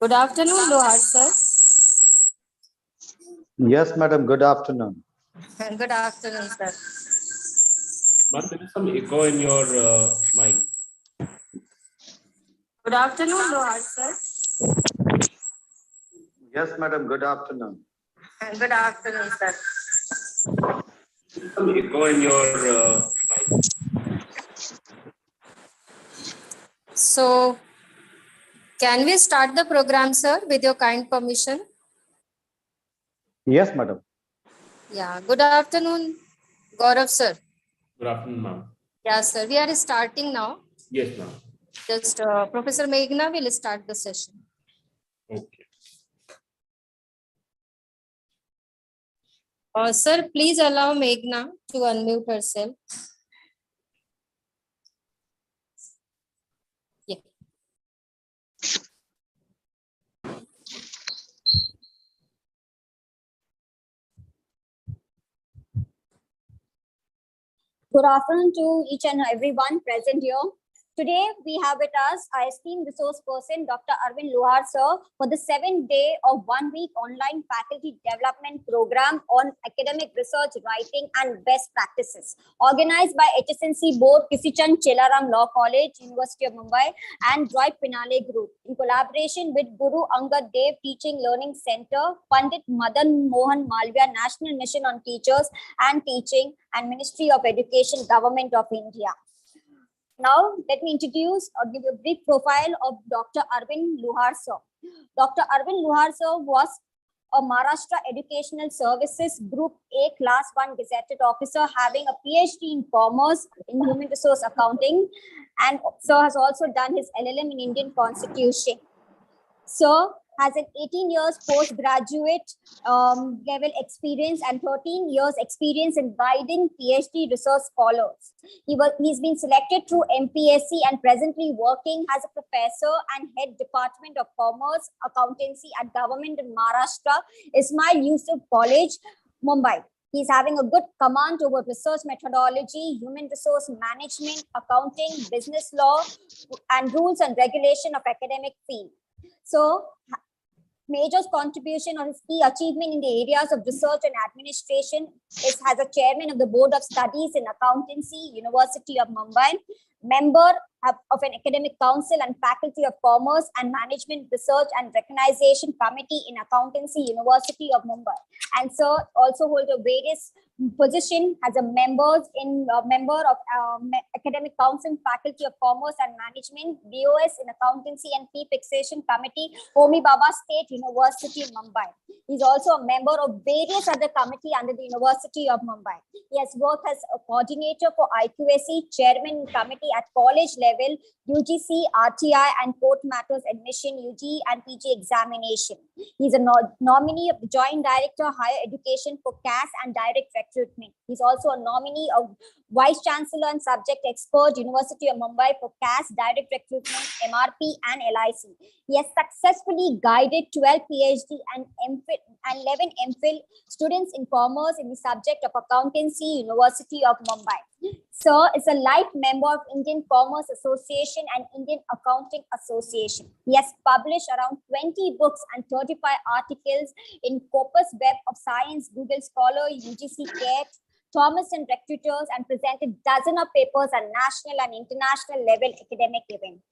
Good afternoon, Lohar sir. Yes, madam. Good afternoon. Good afternoon, sir. But there is some echo in your mic. Good afternoon, Lohar sir. Yes, madam. Good afternoon. Good afternoon, sir. Some echo in your mic. So, can we start the program, sir, with your kind permission? Yes, madam. Yeah. Good afternoon, Gaurav sir. Good afternoon, ma'am. Yeah, sir. We are starting now. Yes, ma'am. Just Professor Meghna will start the session. Okay. Sir, please allow Meghna to unmute herself. Yeah. Good afternoon to each and everyone present here. Today, we have with us our esteemed resource person, Dr. Arvind Luhar, sir, for the 7th day of 1 week online faculty development program on academic research, writing, and best practices, organized by HSNC Board, Kisichand Chelaram Law College, University of Mumbai, and Joy Pinale Group, in collaboration with Guru Angad Dev Teaching Learning Center, Pandit Madan Mohan Malviya National Mission on Teachers and Teaching, and Ministry of Education, Government of India. Now, let me introduce or give you a brief profile of Dr. Arvind Luhar sir. Dr. Arvind Luhar sir was a Maharashtra Educational Services Group A Class 1 Gazetted Officer having a PhD in Commerce in Human Resource Accounting, and sir has also done his LLM in Indian Constitution. Sir has an 18 years postgraduate level experience and 13 years experience in guiding PhD research scholars. He's been selected through MPSC and presently working as a professor and head Department of Commerce, Accountancy at Government in Maharashtra, Ismail Yusuf College, Mumbai. He's having a good command over research methodology, human resource management, accounting, business law, and rules and regulation of academic field. So, major contribution or his key achievement in the areas of research and administration is as a chairman of the Board of Studies in Accountancy, University of Mumbai, member of an academic council and faculty of commerce and management research and recognition committee in Accountancy, University of Mumbai. And sir also holds a various position as a member of academic council, faculty of commerce and management, BOS in accountancy and fee fixation committee, Homi Baba State University, Mumbai. He's also a member of various other committee under the University of Mumbai. He has worked as a coordinator for IQAC, chairman committee at college level, UGC, RTI, and court matters admission, UG and PG examination. He's a nominee of the Joint Director Higher Education for CAS and Direct Recruitment. He's also a nominee of Vice Chancellor and Subject Expert, University of Mumbai for CAS, Direct Recruitment, MRP, and LIC. He has successfully guided 12 PhD and 11 MPhil students in commerce in the subject of accountancy, University of Mumbai. Sir is a life member of Indian Commerce Association and Indian Accounting Association. He has published around 20 books and 35 articles in Corpus Web of Science, Google Scholar, UGC CARE, Thomas and Recruiters, and presented dozens of papers at national and international level academic events.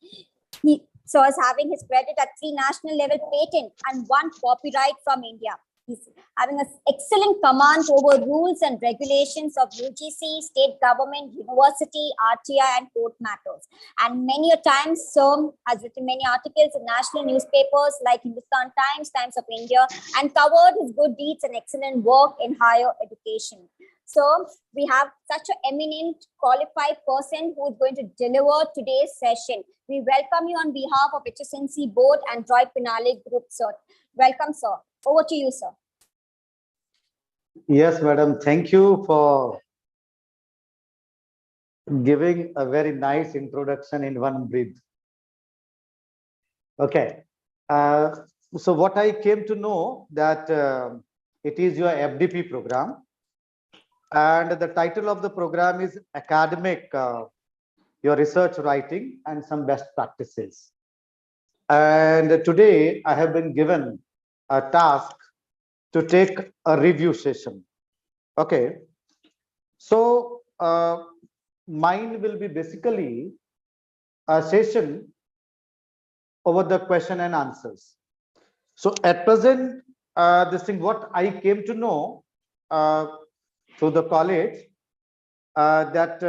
He is having his credit at 3 national level patent and 1 copyright from India. He's having an excellent command over rules and regulations of UGC, state government, university, RTI, and court matters. And many a times, Sir has written many articles in national newspapers like Hindustan Times, Times of India, and covered his good deeds and excellent work in higher education. So we have such an eminent, qualified person who is going to deliver today's session. We welcome you on behalf of HSNC Board and Joy Pinale Group, sir. Welcome, sir. Over to you, sir. Yes, madam. Thank you for giving a very nice introduction in one breath. Okay. So what I came to know that it is your FDP program. And the title of the program is Academic your research writing, and some best practices. And today I have been given a task to take a review session. Okay. So mine will be basically a session over the question and answers. So at present, this thing, what I came to know through the college, that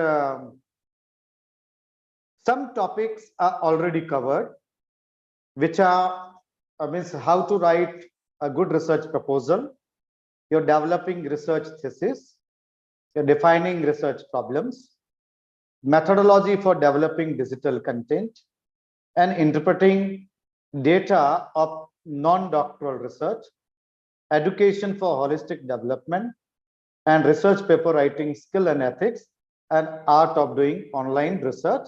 some topics are already covered, which are means how to write a good research proposal, you're developing research thesis, you're defining research problems, methodology for developing digital content, and interpreting data of non-doctoral research, education for holistic development, and research paper writing skill and ethics, and art of doing online research,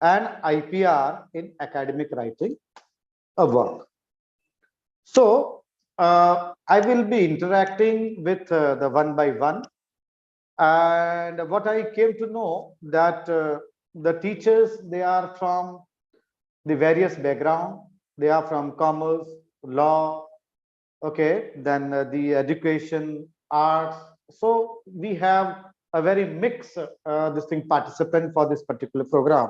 and IPR in academic writing a work. So I will be interacting with the one by one, and what I came to know that the teachers, they are from the various background. They are from commerce, law, okay, then the education, arts. So we have a very mixed this thing participant for this particular program.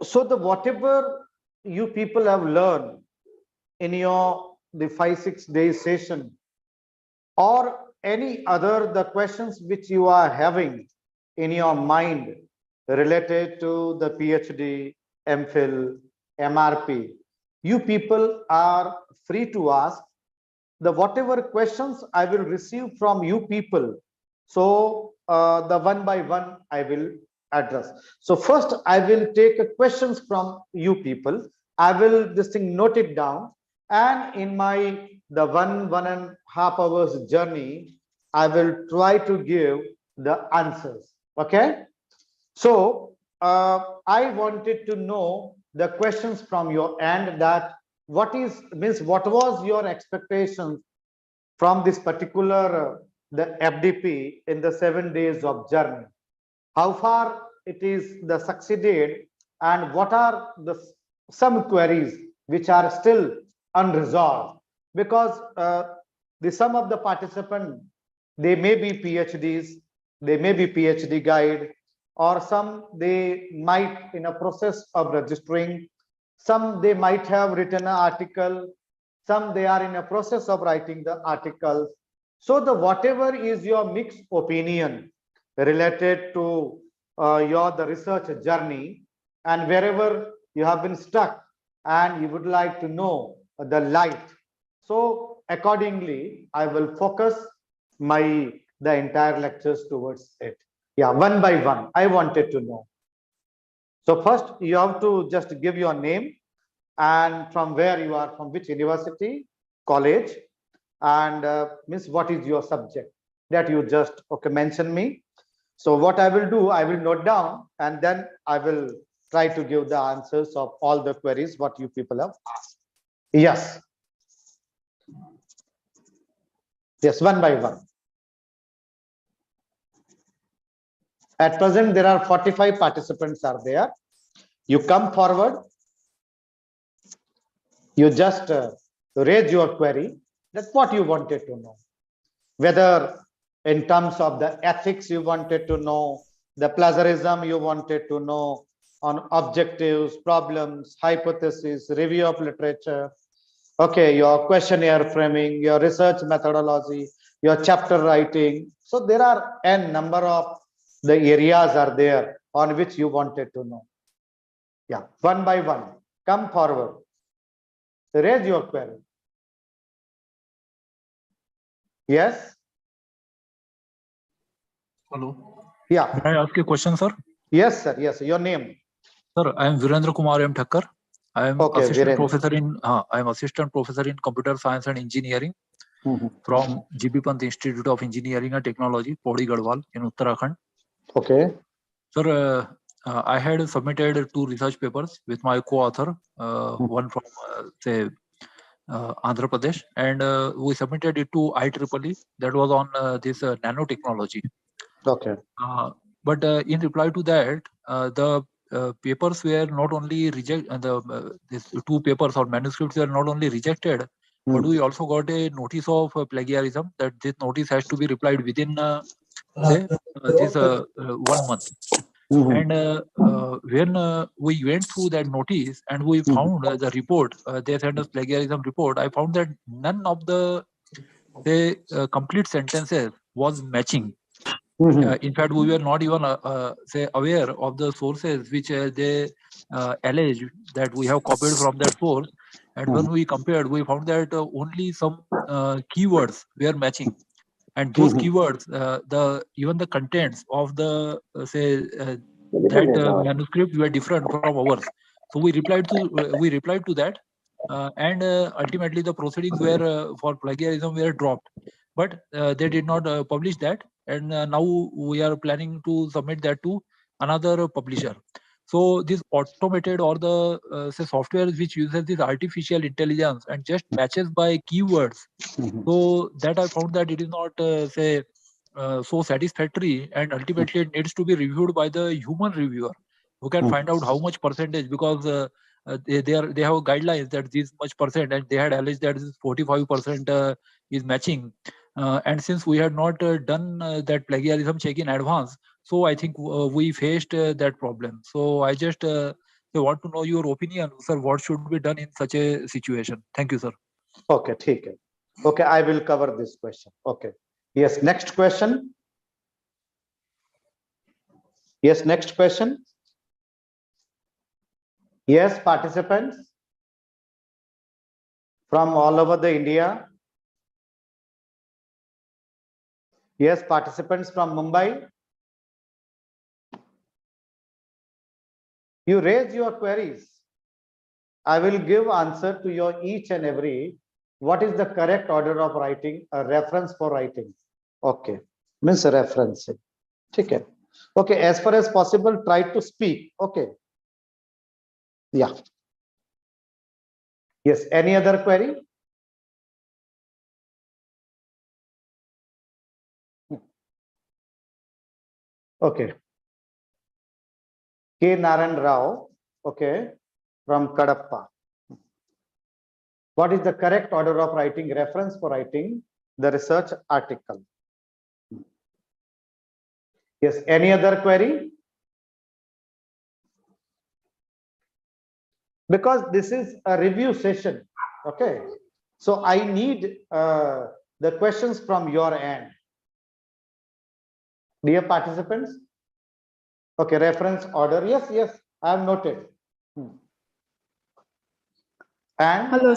So the whatever you people have learned in your the 5-6 days session, or any other the questions which you are having in your mind related to the PhD, MPhil, MRP, you people are free to ask. The whatever questions I will receive from you people, so the one by one I will address. So first I will take questions from you people. I will this thing note it down, and in my the 1.5 hours journey, I will try to give the answers. Okay. So I wanted to know the questions from your end, that what was your expectations from this particular the FDP in the 7 days of journey? How far it is the succeeded, and what are the some queries which are still unresolved? Because the some of the participants, they may be PhDs, they may be PhD guide, or some they might in a process of registering, some they might have written an article, some they are in a process of writing the articles. So the whatever is your mixed opinion related to your the research journey, and wherever you have been stuck and you would like to know the light, so accordingly I will focus the entire lectures towards it. Yeah, one by one I wanted to know. So first you have to just give your name and from where you are, from which university, college, and means what is your subject, that you just mention me. So what I will do, I will note down, and then I will try to give the answers of all the queries what you people have asked. Yes. Yes, one by one. At present, there are 45 participants are there. You come forward. You just raise your query. That's what you wanted to know. Whether in terms of the ethics you wanted to know, the plagiarism you wanted to know, on objectives, problems, hypotheses, review of literature, okay, your questionnaire framing, your research methodology, your chapter writing. So there are n number of the areas are there on which you wanted to know. Yeah, one by one, come forward, raise your query. Yes. Hello. Yeah. May I ask a question, sir? Yes, sir. Yes. Your name? Sir, I am Virendra Kumar M. Thakkar. I am Okay, assistant Virendra. professor in assistant professor in computer science and engineering from GB Pant Institute of Engineering and Technology, Pauri Garhwal in Uttarakhand. Okay. Sir, I had submitted 2 research papers with my co-author, one from say Andhra Pradesh, and we submitted it to IEEE. That was on this nanotechnology. Okay. But in reply to that, the papers were not only rejected, these two papers or manuscripts were not only rejected, but we also got a notice of plagiarism, that this notice has to be replied within this 1 month. And when we went through that notice and we found the report, they sent us plagiarism report, I found that none of the complete sentences was matching. In fact, we were not even aware of the sources which they allege that we have copied from that source. And when we compared, we found that only some keywords were matching, and those keywords, even the contents of the manuscript were different from ours. So we replied to that, and ultimately the proceedings were for plagiarism were dropped, but they did not publish that, and now we are planning to submit that to another publisher. So this automated or the software which uses this artificial intelligence and just matches by keywords, so that I found that it is not so satisfactory, and ultimately it needs to be reviewed by the human reviewer who can find out how much percentage, because they have guidelines that this much percent, and they had alleged that this 45% is matching, and since we had not done that plagiarism check in advance, so I think we faced that problem. So I just want to know your opinion, sir. What should be done in such a situation? Thank you, sir. Okay, ठीक है. Okay, I will cover this question. Okay. Yes, next question. Yes, next question. Yes, participants from all over the India. Yes, participants from Mumbai. You raise your queries. I will give answer to your each and every. What is the correct order of writing? A reference for writing. Okay, means reference. Okay. Okay, as far as possible, try to speak. Okay. Yeah. Yes, any other query? Okay. K. Naran Rao, okay, from Kadapa. What is the correct order of writing? Reference for writing the research article. Yes, any other query? Because this is a review session, okay? So I need the questions from your end. Dear participants, okay, reference order. Yes, yes, I have noted. And Hello.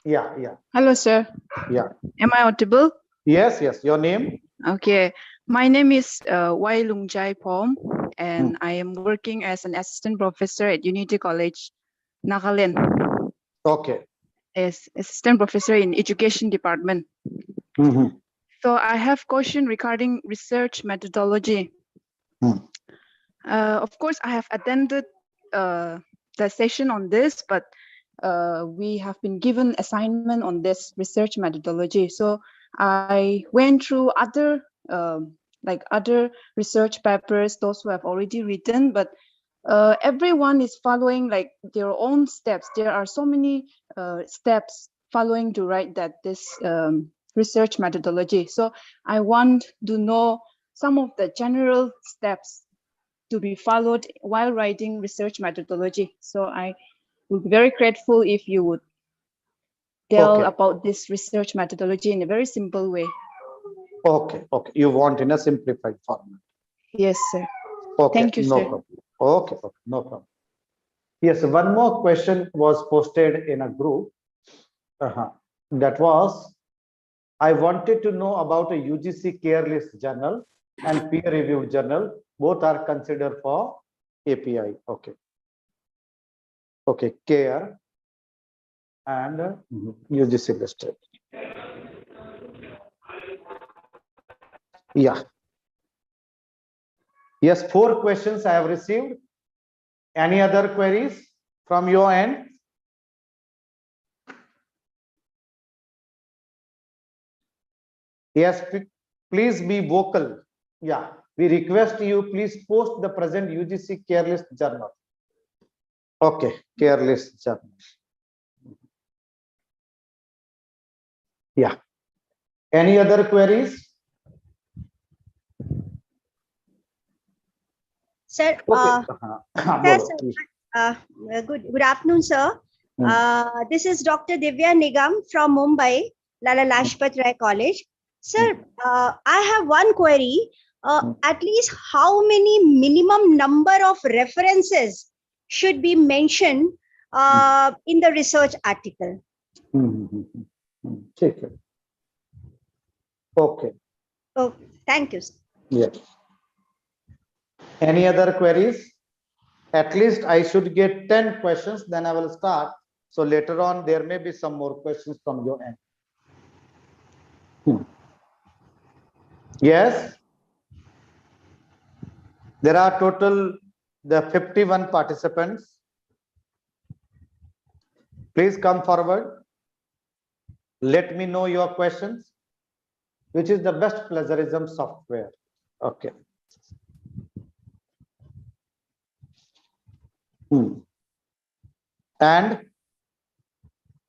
yeah. Hello, sir. Yeah. Am I audible? Yes, yes. Your name? Okay. My name is Wai Lungjai Pom, and I am working as an assistant professor at Unity College, Nagaland. Okay. As assistant professor in education department. So I have question regarding research methodology. Of course, I have attended the session on this, but we have been given assignment on this research methodology. So I went through other other research papers, those who have already written, but everyone is following like their own steps. There are so many steps following to write that this research methodology. So I want to know some of the general steps to be followed while writing research methodology. So I would be very grateful if you would tell about this research methodology in a very simple way. Okay, okay. You want in a simplified format. Yes, sir. Okay, thank you, no sir. problem. Okay, okay, no problem. Yes, one more question was posted in a group. That was, I wanted to know about a UGC care list journal and peer reviewed journal. Both are considered for API. Okay. Okay, care and UGC listed. Yeah. Yes, 4 questions I have received. Any other queries from your end? Yes, please be vocal. Yeah, we request you please post the present UGC care list journal. Okay, care list journal. Yeah. Any other queries? Sir, Okay. sir, good afternoon, sir. This is Dr. Divya Nigam from Mumbai, Lala Lajpat Rai College. Sir, I have one query. At least how many minimum number of references should be mentioned in the research article? Okay. Oh, thank you, sir. Yes. Any other queries? At least I should get 10 questions, then I will start. So later on, there may be some more questions from your end. Yes. There are total the 51 participants. Please come forward. Let me know your questions. Which is the best plagiarism software? Okay. And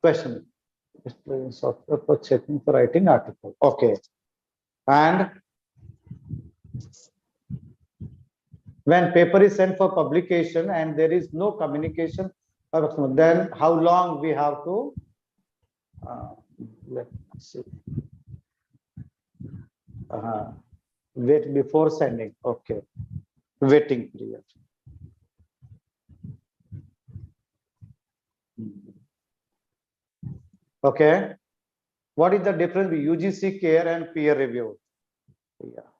question. Software for checking for writing article. Okay. And when paper is sent for publication and there is no communication, then how long we have to let me see. Wait before sending. Okay. Waiting period. Okay. What is the difference between UGC care and peer review? Yeah.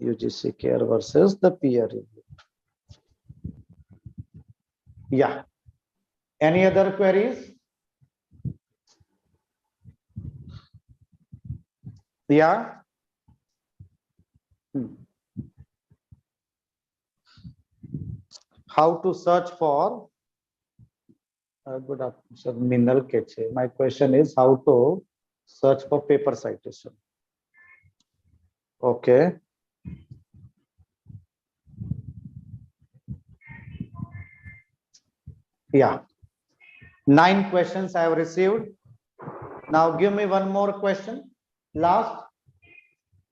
UGC care versus the peer review. Yeah. Any other queries? Yeah. How to search for good afternoon, sir. Minal Keche. My question is how to search for paper citation. Okay. Yeah. 9 questions I have received. Now give me one more question. Last.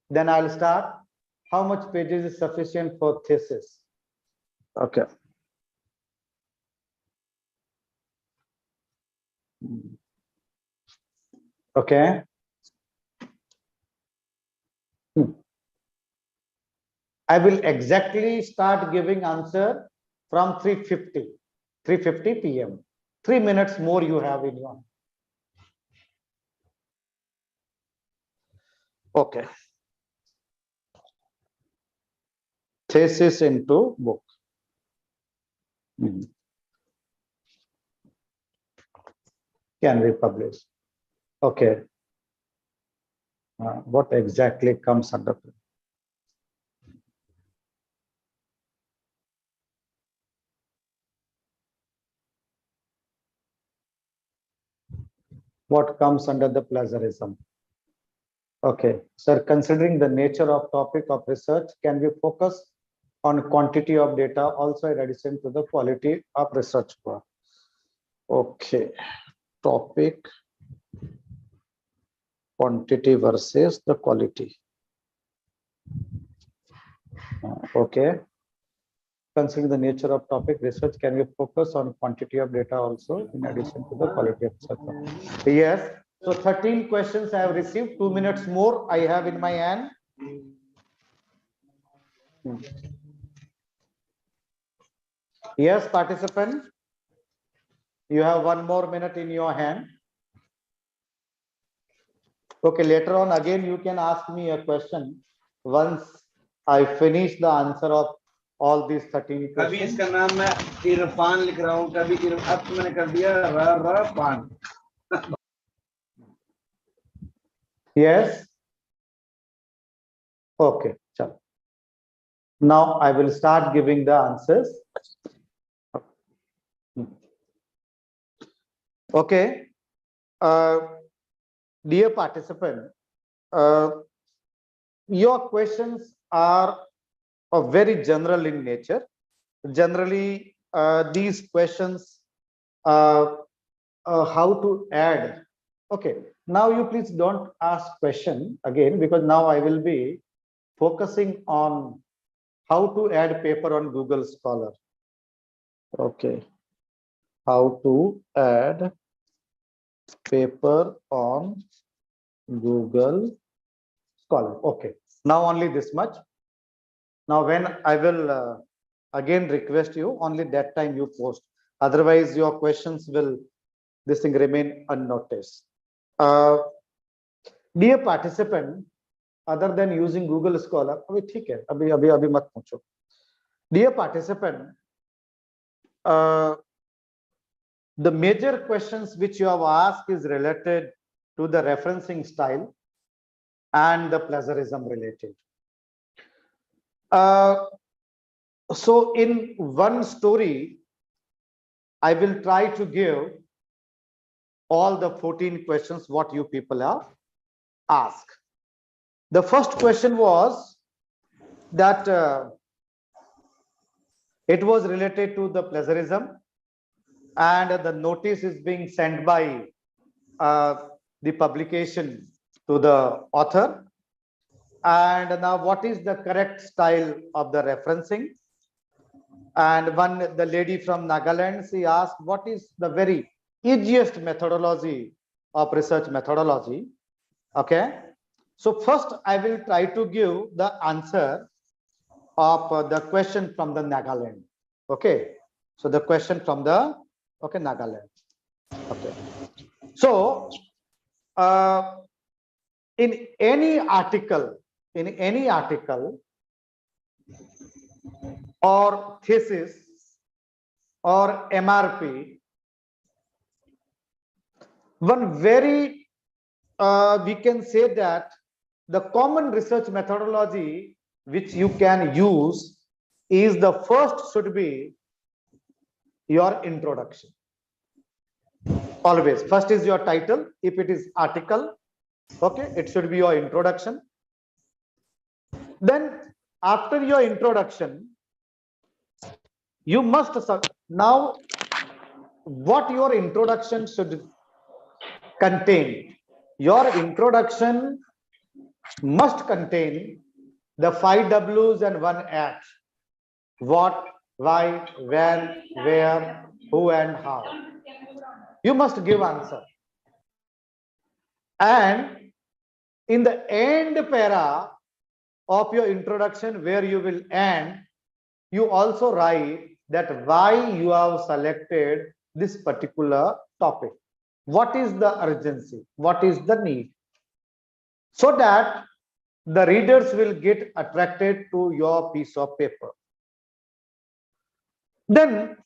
Then I'll start. How much pages is sufficient for thesis? Okay. Okay. I will exactly start giving answer from 3:50 p.m. 3 minutes more you have in your. Okay. Thesis into book. Can we publish? Okay. What exactly comes under? What comes under the plagiarism? Okay, sir, considering the nature of topic of research, can we focus on quantity of data also in addition to the quality of research work? Okay, topic, quantity versus the quality. Okay. Considering the nature of topic research, can we focus on quantity of data also in addition to the quality of research? Yes. So 13 questions I have received. 2 minutes more I have in my hand. Yes, participant. You have 1 more minute in your hand. Okay, later on again you can ask me a question once I finish the answer of all these 13 questions. अभी इसका नाम मैं इरफान लिख रहा हूँ, कभी अब तो मैंने कर दिया र Yes. Okay. Chalo. Now I will start giving the answers. Okay. Dear participant, your questions are very general in nature. Generally, these questions, how to add. Okay, now you please don't ask question again, because now I will be focusing on how to add paper on Google Scholar. Okay, how to add paper on Google Scholar. Okay, now only this much. Now when I will again request you, only that time you post. Otherwise, your questions will this thing remain unnoticed. Dear participant, other than using Google Scholar, अभी ठीक है, अभी मत पूछो. Dear participant, the major questions which you have asked is related to the referencing style and the plagiarism related. So in one story, I will try to give all the 14 questions what you people have asked. The first question was that it was related to the plagiarism, and the notice is being sent by the publication to the author. And now what is the correct style of the referencing? And the lady from Nagaland, she asked what is the very easiest methodology of research methodology. Okay, so first I will try to give the answer of the question from the Nagaland. Okay, so the question from the Nagaland. Okay, so in any article or thesis or MRP, one very we can say that the common research methodology which you can use is the first should be your introduction. Always first is your title. If it is article, okay, it should be your introduction. Then after your introduction, you must now what your introduction should contain. Your introduction must contain the 5 W's and 1 H. What, why, when, where, who, and how. You must give answer. And in the end para of your introduction, where you will end, you also write that why you have selected this particular topic. What is the urgency? What is the need? So that the readers will get attracted to your piece of paper. Then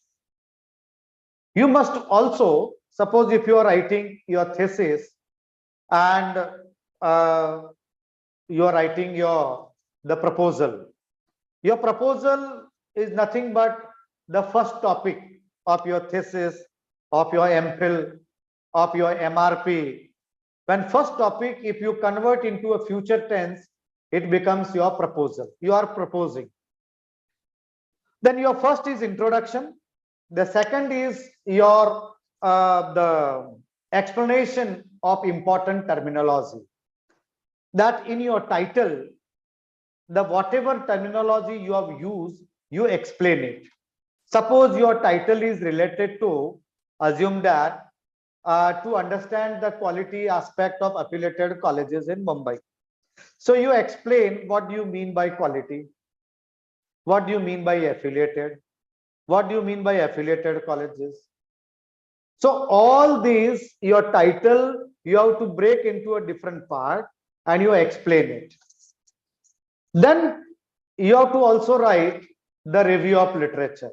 you must also, suppose if you are writing your thesis and you are writing the proposal. Your proposal is nothing but the first topic of your thesis, of your MPhil, of your MRP. When first topic, if you convert into a future tense, it becomes your proposal. You are proposing. Then your first is introduction. The second is your the explanation of important terminology. That in your title, the whatever terminology you have used, you explain it. Suppose your title is related to, assume that to understand the quality aspect of affiliated colleges in Mumbai. So you explain what do you mean by quality, what do you mean by affiliated, what do you mean by affiliated colleges. So all these, your title, you have to break into a different part and you explain it. Then you have to also write the review of literature.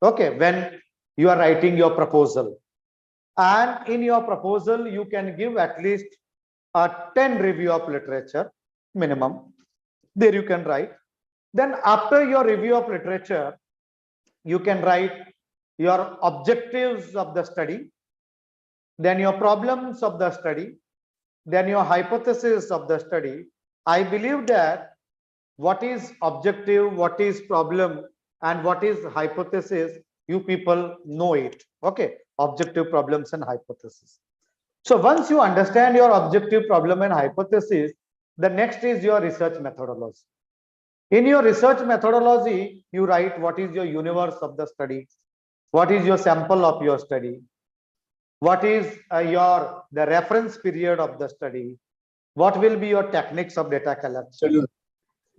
Okay, when you are writing your proposal, and in your proposal you can give at least a 10 review of literature minimum. There you can write. Then after your review of literature, you can write your objectives of the study, then your problems of the study, then your hypothesis of the study, I believe that what is objective, what is problem, and what is hypothesis, you people know it. Okay, objective problems and hypothesis. So once you understand your objective problem and hypothesis, the next is your research methodology. In your research methodology, you write what is your universe of the study, what is your sample of your study, what is the reference period of the study, what will be your techniques of data collection.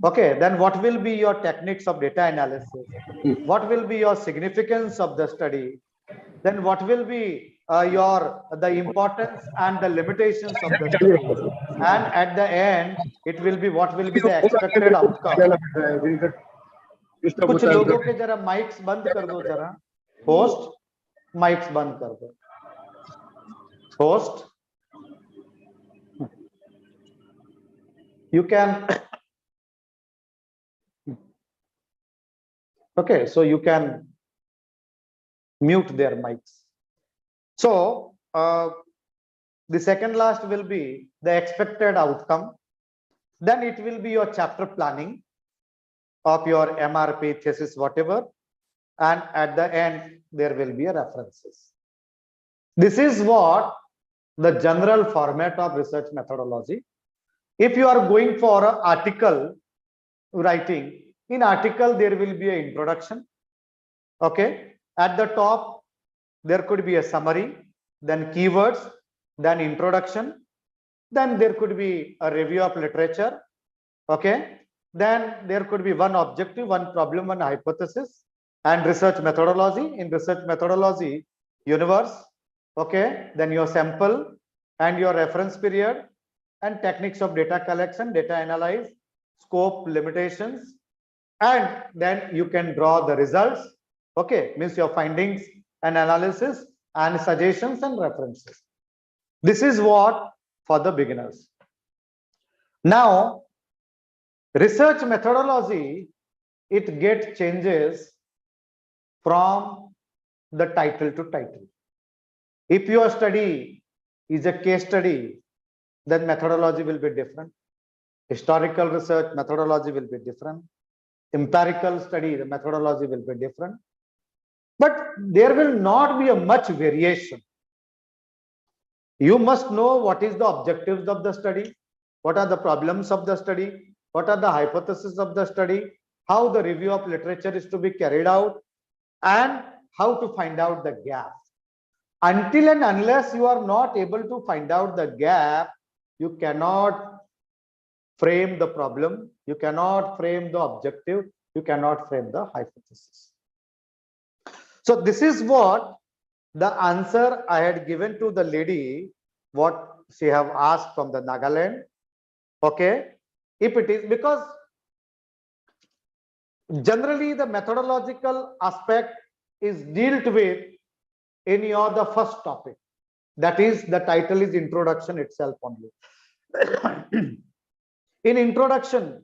Okay, then what will be your techniques of data analysis? What will be your significance of the study? Then what will be the importance and the limitations of the study? And at the end, it will be what will be the expected outcome. कुछ लोगों के जरा mics बंद कर दो जरा, host mics बंद कर दो, host. You can okay, so you can mute their mics. So the second last will be the expected outcome. Then it will be your chapter planning of your MRP thesis, whatever, and at the end there will be a references. This is what the general format of research methodology. If you are going for an article writing, in article there will be an introduction. Okay, at the top there could be a summary, then keywords, then introduction, then there could be a review of literature. Okay, then there could be one objective, one problem, one hypothesis, and research methodology. In research methodology, universe, okay, then your sample and your reference period, and techniques of data collection, data analyze, scope, limitations, and then you can draw the results. Okay, means your findings and analysis and suggestions and references. This is what for the beginners. Now, research methodology, it gets changes from the title to title. If your study is a case study, then methodology will be different. Historical research methodology will be different. Empirical study, the methodology will be different. But there will not be a much variation. You must know what is the objectives of the study, what are the problems of the study, what are the hypotheses of the study, how the review of literature is to be carried out, and how to find out the gap. Until and unless you are not able to find out the gap, you cannot frame the problem, you cannot frame the objective, you cannot frame the hypothesis. So this is what the answer I had given to the lady, what she have asked from the Nagaland. Okay, if it is, because generally the methodological aspect is dealt with in the first topic, that is the title is introduction itself only. In introduction,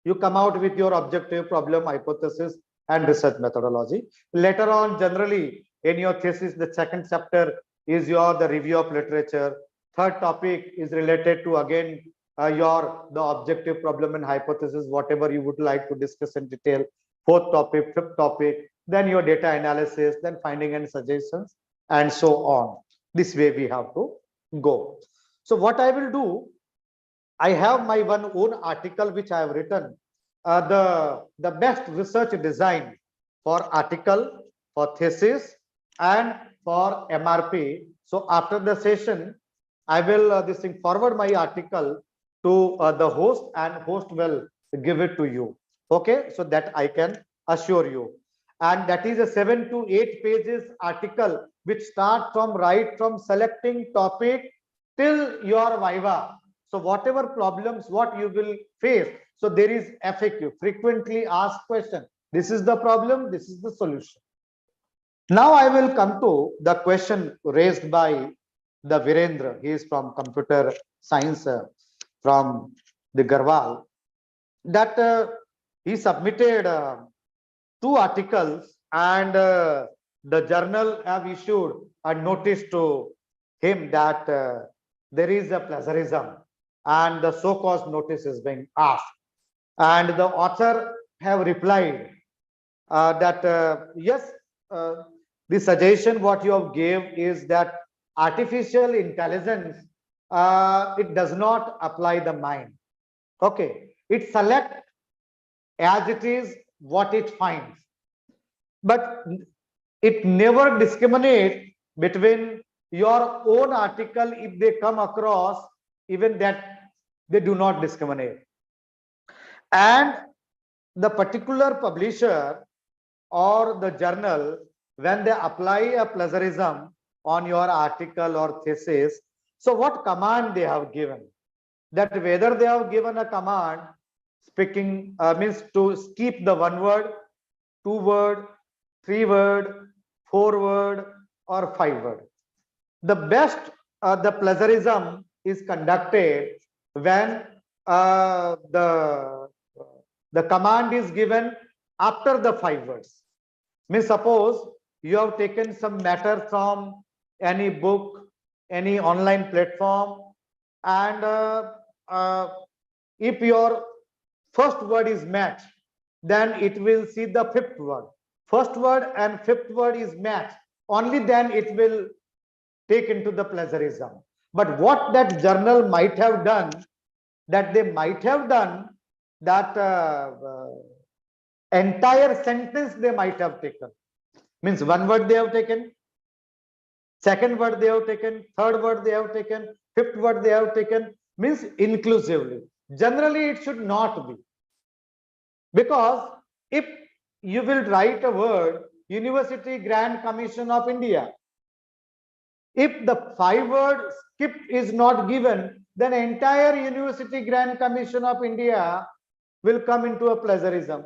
you come out with your objective, problem, hypothesis, and research methodology. Later on, generally in your thesis, the second chapter is the review of literature. Third topic is related to again the objective, problem, and hypothesis, whatever you would like to discuss in detail. Fourth topic, fifth topic, then your data analysis, then finding and suggestions, and so on. This way we have to go. So what I will do, I have my own article which I have written, the best research design for article, for thesis, and for MRP. So after the session, I will forward my article to the host, and host will give it to you. Okay, so that I can assure you. And that is a 7 to 8 pages article which start from selecting topic till your viva. So whatever problems, what you will face, so there is FAQ, frequently asked question. This is the problem, this is the solution. Now I will come to the question raised by the Virendra. He is from computer science from the Garhwal, that he submitted 2 articles, and the journal have issued a notice to him that there is a plagiarism. and the so cause notice is being asked. And the author have replied that yes, the suggestion what you have gave is that artificial intelligence, it does not apply the mind. Okay, it select as it is what it finds, but it never discriminates between your own article. If they come across, even that they do not discriminate. And the particular publisher or the journal, when they apply a plagiarism on your article or thesis, so what command they have given, that whether they have given a command speaking means to skip the 1 word, 2 word, 3 word, 4 word, or 5 word. The best the plagiarism is conducted when the command is given after the 5 words. Means suppose you have taken some matter from any book, any online platform, and if your first word is matched, then it will see the 5th word. First word and 5th word is matched, only then it will take into the plagiarism. But what that journal might have done, that they might have done that entire sentence they might have taken. Means 1 word they have taken, 2nd word they have taken, 3rd word they have taken, 5th word they have taken, means inclusively. Generally, it should not be. Because if you will write a word, University Grand Commission of India, if the 5 word skip is not given, then entire University Grand Commission of India will come into a plagiarism.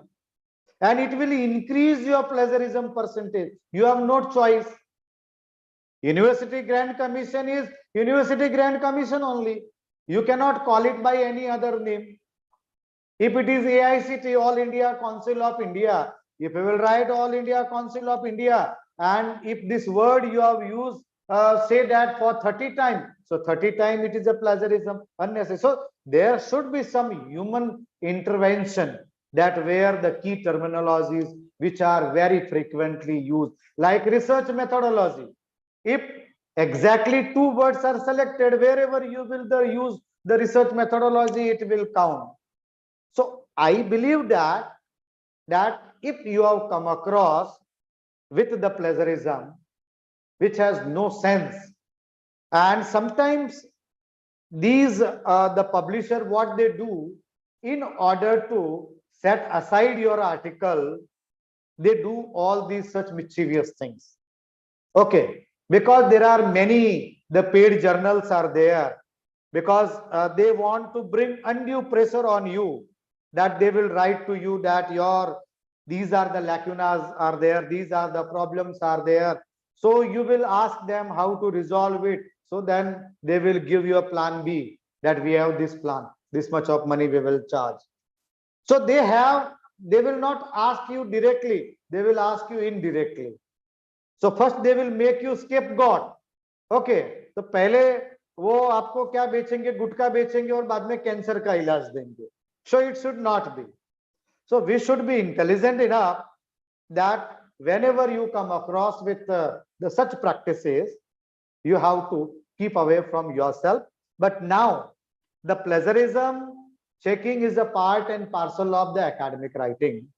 And it will increase your plagiarism percentage. You have no choice. University Grand Commission is University Grand Commission only. You cannot call it by any other name. If it is AICT, All India Council of India, if you will write All India Council of India, and if this word you have used, say that for 30 times, so 30 times it is a plagiarism, unnecessary. So there should be some human intervention, that where the key terminologies which are very frequently used, like research methodology. If exactly 2 words are selected, wherever you will use the research methodology, it will count. So I believe that if you have come across with the plagiarism, which has no sense, and sometimes these the publisher, what they do, in order to set aside your article, they do all these such mischievous things. Okay, because there are many, the paid journals are there, because they want to bring undue pressure on you, that they will write to you that these are the lacunas are there, these are the problems are there. So you will ask them how to resolve it. So then they will give you a plan B, that we have this plan, this much of money we will charge. So they will not ask you directly, they will ask you indirectly. So first they will make you scapegoat. Okay, तो पहले वो आपको क्या बेचेंगे, गुटखा बेचेंगे और बाद में कैंसर का इलाज देंगे. So it should not be. So we should be intelligent enough that whenever you come across with the such practices, you have to keep away from yourself. But now the plagiarism checking is a part and parcel of the academic writing.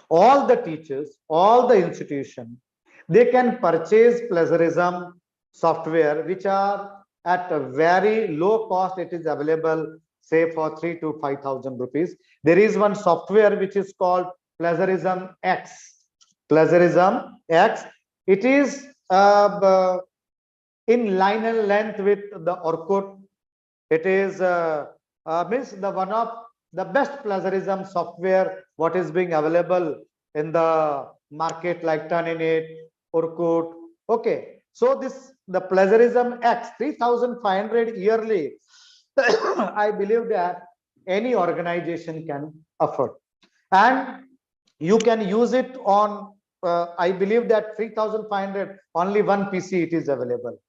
All the teachers, all the institutions, they can purchase plagiarism software which are at a very low cost. It is available, say, for 3,000 to 5,000 rupees. There is one software which is called Plagiarism X. Plagiarism X. It is in line and length with the Orkut. It is means the one of the best plagiarism software what is being available in the market, like Turnitin, Orkut. Okay, so the Plagiarism X 3,500 yearly. I believe that any organization can afford, and you can use it on. I believe that 3,500 only one PC it is available.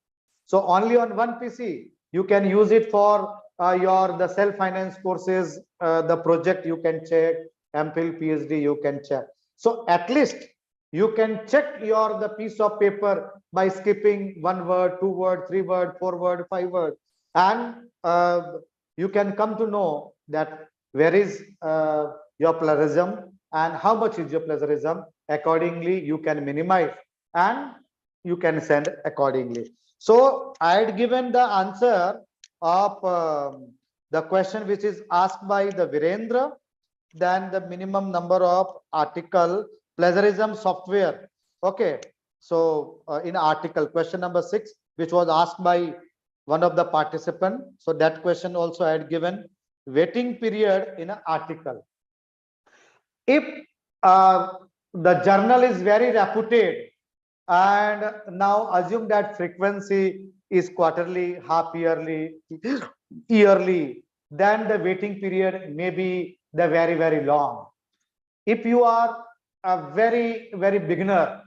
So only on one PC you can use it for the self-finance courses, the project you can check, MPhil, PhD you can check. So at least you can check the piece of paper by skipping 1 word, 2 word, 3 word, 4 word, 5 word, and you can come to know that where is your plagiarism and how much is your plagiarism. Accordingly, you can minimize and you can send accordingly. So I had given the answer of the question which is asked by the Virendra, then the minimum number of article plagiarism software. Okay, so in article question number 6, which was asked by one of the participant. So that question also I had given waiting period in an article. If the journal is very reputed, and now assume that frequency is quarterly, half yearly, yearly, then the waiting period may be the very long. If you are a very beginner,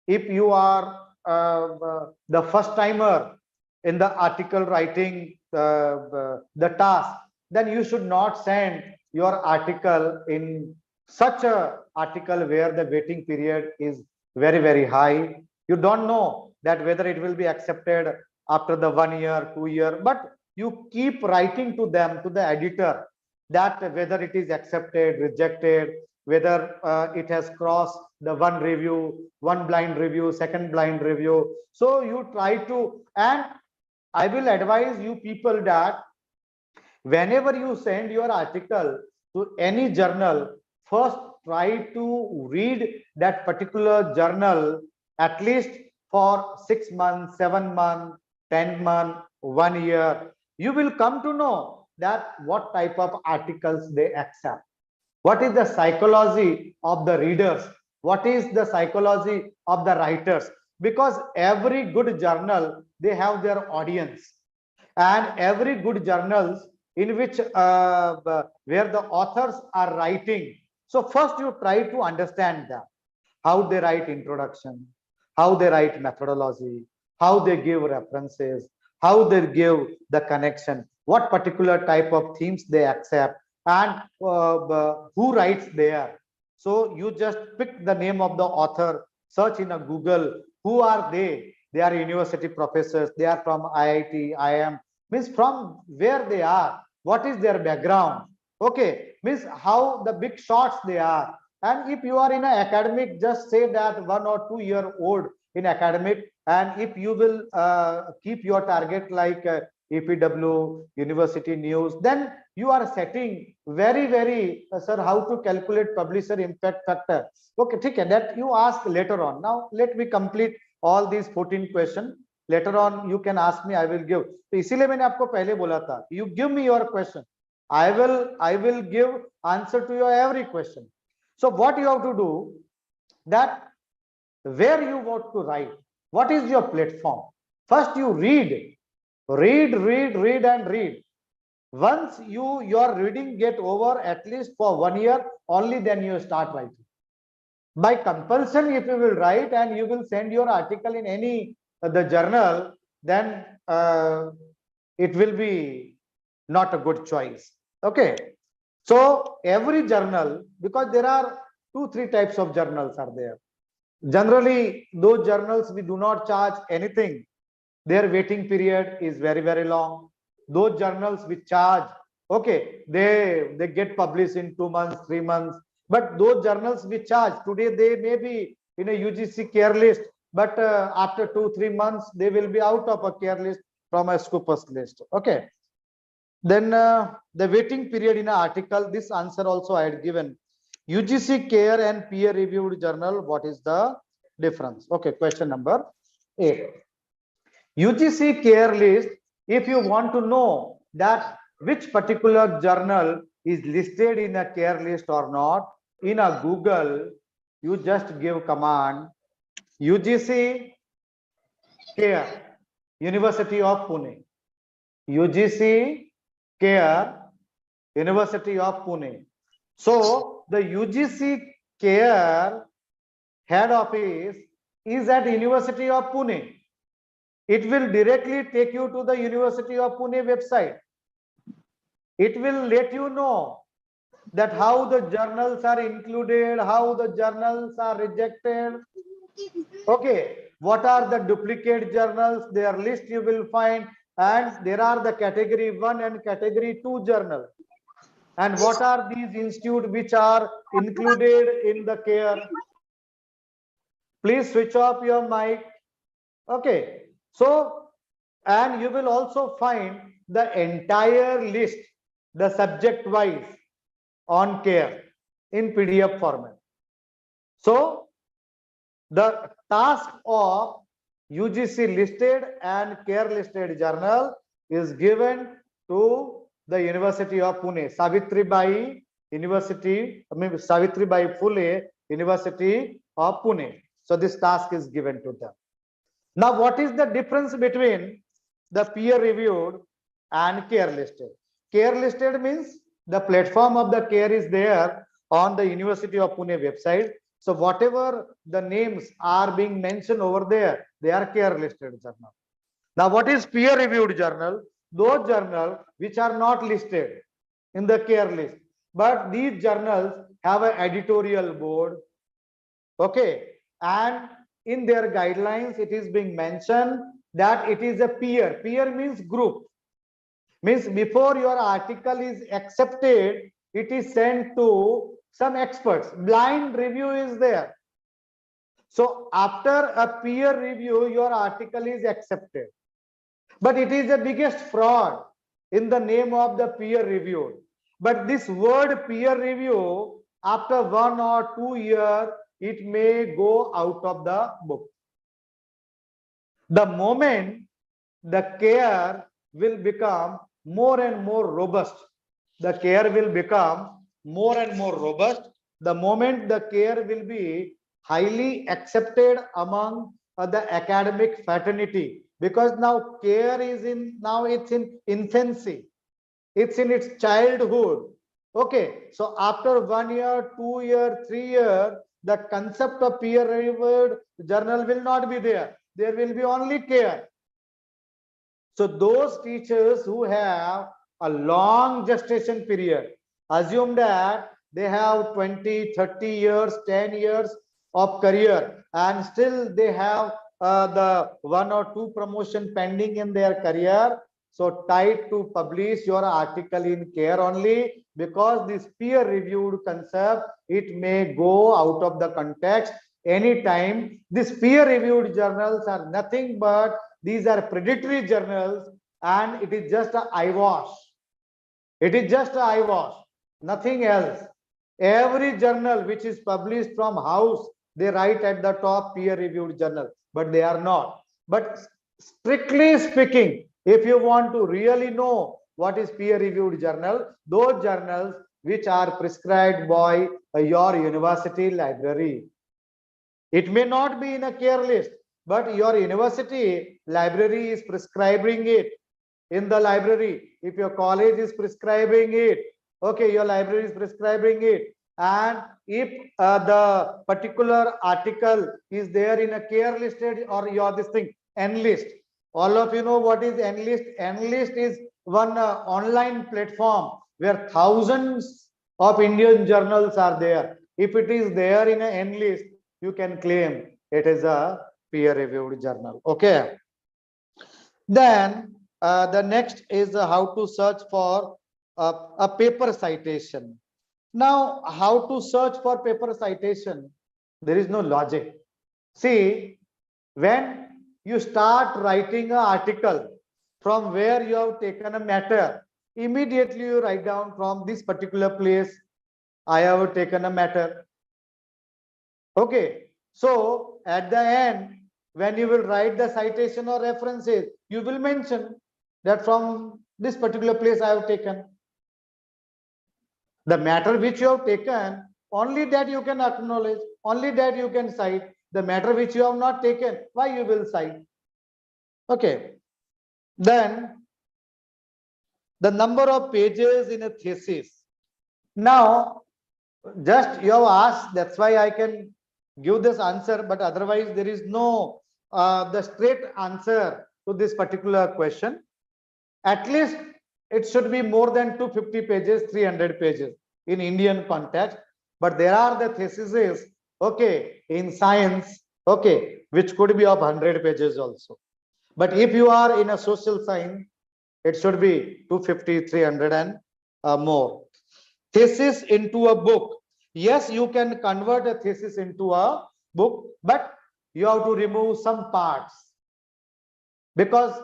if you are the first timer in the article writing the task, then you should not send your article in such a article where the waiting period is very high. You don't know that whether it will be accepted after the 1 year, 2 year, but you keep writing to them, to the editor, that whether it is accepted, rejected, whether it has crossed the one review, one blind review, second blind review. So you try to, and I will advise you people that whenever you send your article to any journal, first try to read that particular journal at least for 6 months, 7 months, 10 months, 1 year. You will come to know that what type of articles they accept. What is the psychology of the readers? What is the psychology of the writers? Because every good journal, they have their audience, and every good journals in which where the authors are writing. So first you try to understand them, how they write introduction, how they write methodology, how they give references, how they give the connection, what particular type of themes they accept, and who writes there. So you just pick the name of the author, search in a Google, who are they? They are university professors, they are from IIT, IIM, means from where they are, what is their background, okay, means how the big shots they are. And if you are in an academic, just say that 1 or 2 year old in academic, and if you will keep your target like EPW, university news, then you are setting very sir, how to calculate publisher impact factor. Okay, ठीक है, that you ask later on. Now let me complete all these 14 questions. Later on you can ask me, I will give. तो इसीलिए मैंने आपको पहले बोला था, you give me your question, I will give answer to your every question. So what you have to do, that where you want to write, what is your platform? First you read and read. Once your reading get over at least for 1 year, only then you start writing. By compulsion, if you will write and you will send your article in any the journal, then it will be not a good choice. Okay, so every journal, because there are 2-3 types of journals are there. Generally, those journals we do not charge anything. Their waiting period is very long. Those journals we charge, okay, they get published in 2 months, 3 months. But those journals we charge today, they may be in a UGC care list, but after 2-3 months they will be out of a care list from a Scopus list. Okay. Then the waiting period in an article, this answer also I had given. UGC care and peer reviewed journal, what is the difference? Okay, question number 8. UGC care list, if you want to know that which particular journal is listed in a care list or not, in a Google, you just give command UGC care, University of Pune. UGC care, University of Pune. So the UGC care head office is at University of Pune. It will directly take you to the University of Pune website. it will let you know that how the journals are included, how the journals are rejected. Okay, what are the duplicate journals? Their list you will find, and there are the category 1 and category 2 journal. And what are these institutes which are included in the care? Please switch off your mic. Okay, so, and you will also find the entire list, the subject wise on care in PDF format. So the task of UGC listed and care listed journal is given to the University of Pune, Savitribai University, Savitribai Phule University of Pune. So this task is given to them. Now, what is the difference between the peer reviewed and care listed? Care listed means the platform of the care is there on the University of Pune website. So whatever the names are being mentioned over there, they are care listed journal. Now, what is peer reviewed journal? Those journals which are not listed in the care list, but these journals have an editorial board. Okay, and in their guidelines, it is being mentioned that it is a peer. Peer means group. Means before your article is accepted, it is sent to some experts. Blind review is there. So after a peer review, your article is accepted. But it is the biggest fraud in the name of the peer review. But this word peer review, after 1 or 2 years, it may go out of the book. The moment the care will become more and more robust, the care will become more and more robust, the moment the care will be highly accepted among the academic fraternity, because now care is it's in infancy, it's in its childhood. Okay, so after 1 year, 2 year, 3 year, the concept of peer reviewed journal will not be there. There will be only care. So those teachers who have a long gestation period, assume that they have 20, 30 years, 10 years of career, and still they have the 1 or 2 promotion pending in their career. So try to publish your article in care only, because this peer reviewed concept, it may go out of the context anytime. These peer reviewed journals are nothing but these are predatory journals, and it is just an eyewash. It is just an eyewash, nothing else. Every journal which is published from house, they write at the top peer reviewed journal, but they are not. But strictly speaking, if you want to really know what is peer reviewed journal, those journals which are prescribed by your university library. It may not be in a care list, but your university library is prescribing it in the library. If your college is prescribing it, okay, your library is prescribing it. And if the particular article is there in a care listed, or your this thing, Enlist. All of you know what is Enlist. Enlist is one online platform where thousands of Indian journals are there. If it is there in an Enlist, you can claim it is a peer reviewed journal. Okay. Then the next is how to search for a paper citation. Now, how to search for paper citation? There is no logic. See, when you start writing an article from where you have taken a matter, immediately you write down from this particular place, I have taken a matter. Okay, so at the end, when you will write the citation or references, you will mention that from this particular place I have taken. The matter which you have taken, only that you can acknowledge, only that you can cite. The matter which you have not taken, why you will cite? Okay. Then the number of pages in a thesis. Now, just you have asked, that's why I can give this answer, but otherwise there is no the straight answer to this particular question. At least it should be more than 250 pages, 300 pages in Indian context. But there are the theses, okay, in science, okay, which could be of 100 pages also. But if you are in a social science, it should be 250, 300 and more. Thesis into a book. Yes, you can convert a thesis into a book, but you have to remove some parts. Because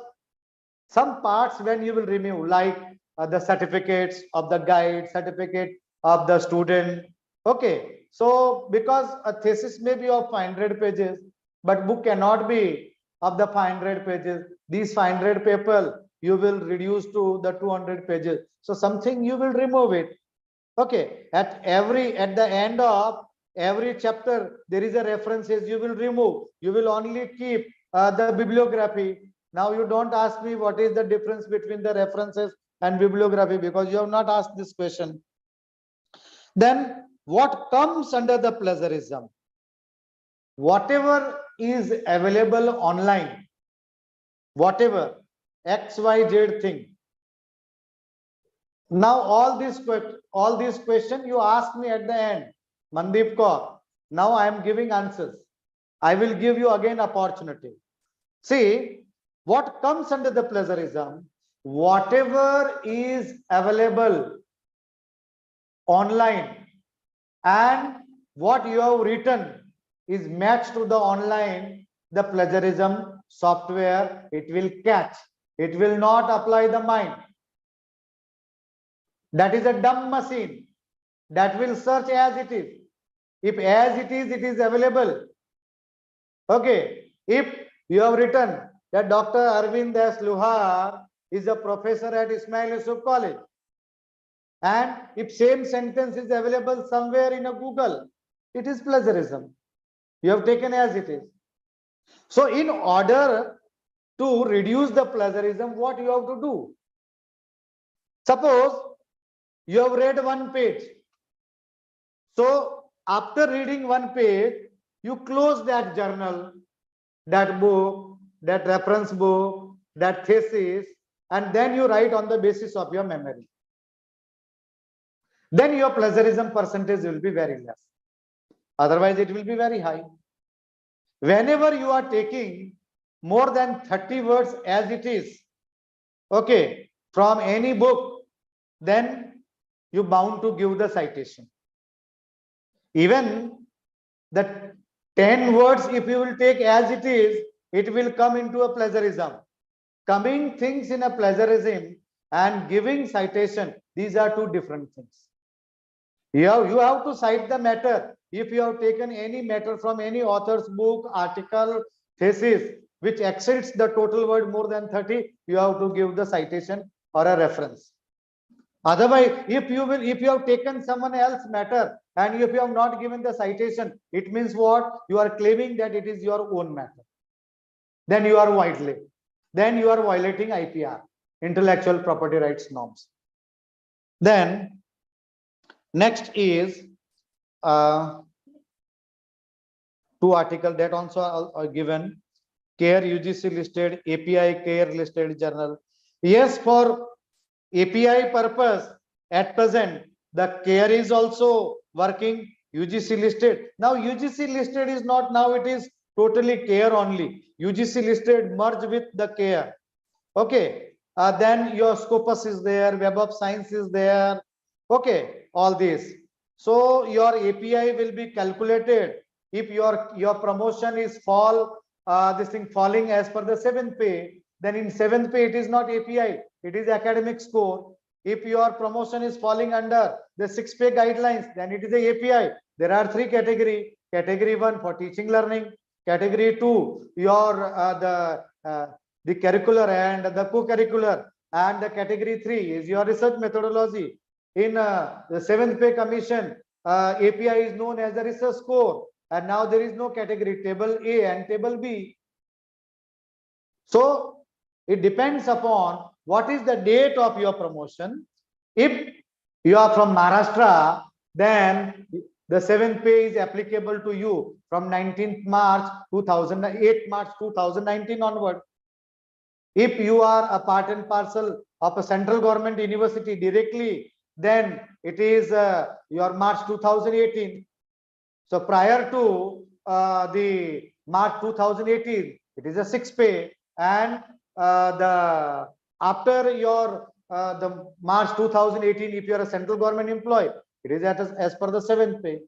some parts when you will remove, like the certificates of the guide, certificate of the student. Okay, so because a thesis may be of 500 pages, but book cannot be of the 500 pages. These 500 people you will reduce to the 200 pages. So something you will remove it. Okay, at the end of every chapter, there is a references you will remove. You will only keep the bibliography. Now you don't ask me what is the difference between the references and bibliography, because you have not asked this question. Then what comes under the plagiarism? Whatever is available online, whatever XYZ thing. Now all these questions you ask me at the end, Mandeep Kaur. Now I am giving answers. I will give you again opportunity. See, what comes under the plagiarism? Whatever is available online and what you have written is matched to the online, the plagiarism software, it will catch. It will not apply the mind. That is a dumb machine that will search as it is. If as it is available. Okay. If you have written that Dr. Arvind Das Luhar is a professor at Ismail Yusuf College, and if same sentence is available somewhere in a Google, it is plagiarism. You have taken as it is. So in order to reduce the plagiarism, what you have to do? Suppose you have read one page. So after reading one page, you close that journal, that book, that reference book, that thesis, and then you write on the basis of your memory. Then your plagiarism percentage will be very less. Otherwise, it will be very high. Whenever you are taking more than 30 words as it is, okay, from any book, then you bound to give the citation. Even the 10 words, if you will take as it is, it will come into a plagiarism. Coming things in a plagiarism and giving citation, these are two different things. You have to cite the matter. If you have taken any matter from any author's book, article, thesis, which exceeds the total word more than 30, you have to give the citation or a reference. Otherwise, if you have taken someone else's matter and if you have not given the citation, it means what? You are claiming that it is your own matter. Then you are violating. Then you are violating IPR, intellectual property rights norms. Then next is two articles that also are given. CARE UGC listed, API CARE listed journal. Yes, for API purpose at present, the CARE is also working, UGC listed. Now UGC listed is not, now it is totally CARE only. UGC listed merge with the CARE. Okay. Then your Scopus is there, Web of Science is there. Okay, all these. So your API will be calculated if your promotion is falling as per the 7th pay. Then in 7th pay it is not API, it is academic score. If your promotion is falling under the 6th pay guidelines, then it is a API. There are 3 categories. Category 1 for teaching learning. Category 2 your the curricular and the co-curricular, and the category 3 is your research methodology. In the 7th pay commission, API is known as the research score, and now there is no category, table A and table B. So it depends upon what is the date of your promotion. If you are from Maharashtra, then the 7th pay is applicable to you from 19th March 2008 March 2019 onward. If you are a part and parcel of a central government university directly, then it is your March 2018. So prior to the March 2018, it is a 6th pay, and the after your the March 2018, if you are a central government employee, it is as per the 7th pay.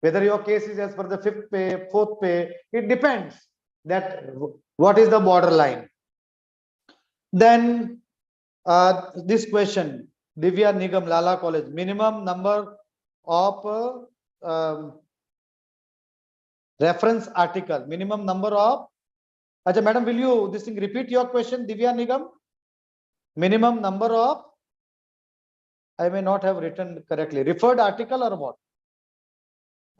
Whether your case is as per the 5th pay, 4th pay, it depends that what is the borderline. Then this question, Divya Nigam, Lala College, minimum number of reference article, minimum number of. Acha, madam, will you this thing repeat your question, Divya Nigam? Minimum number of, I may not have written correctly, referred article or what?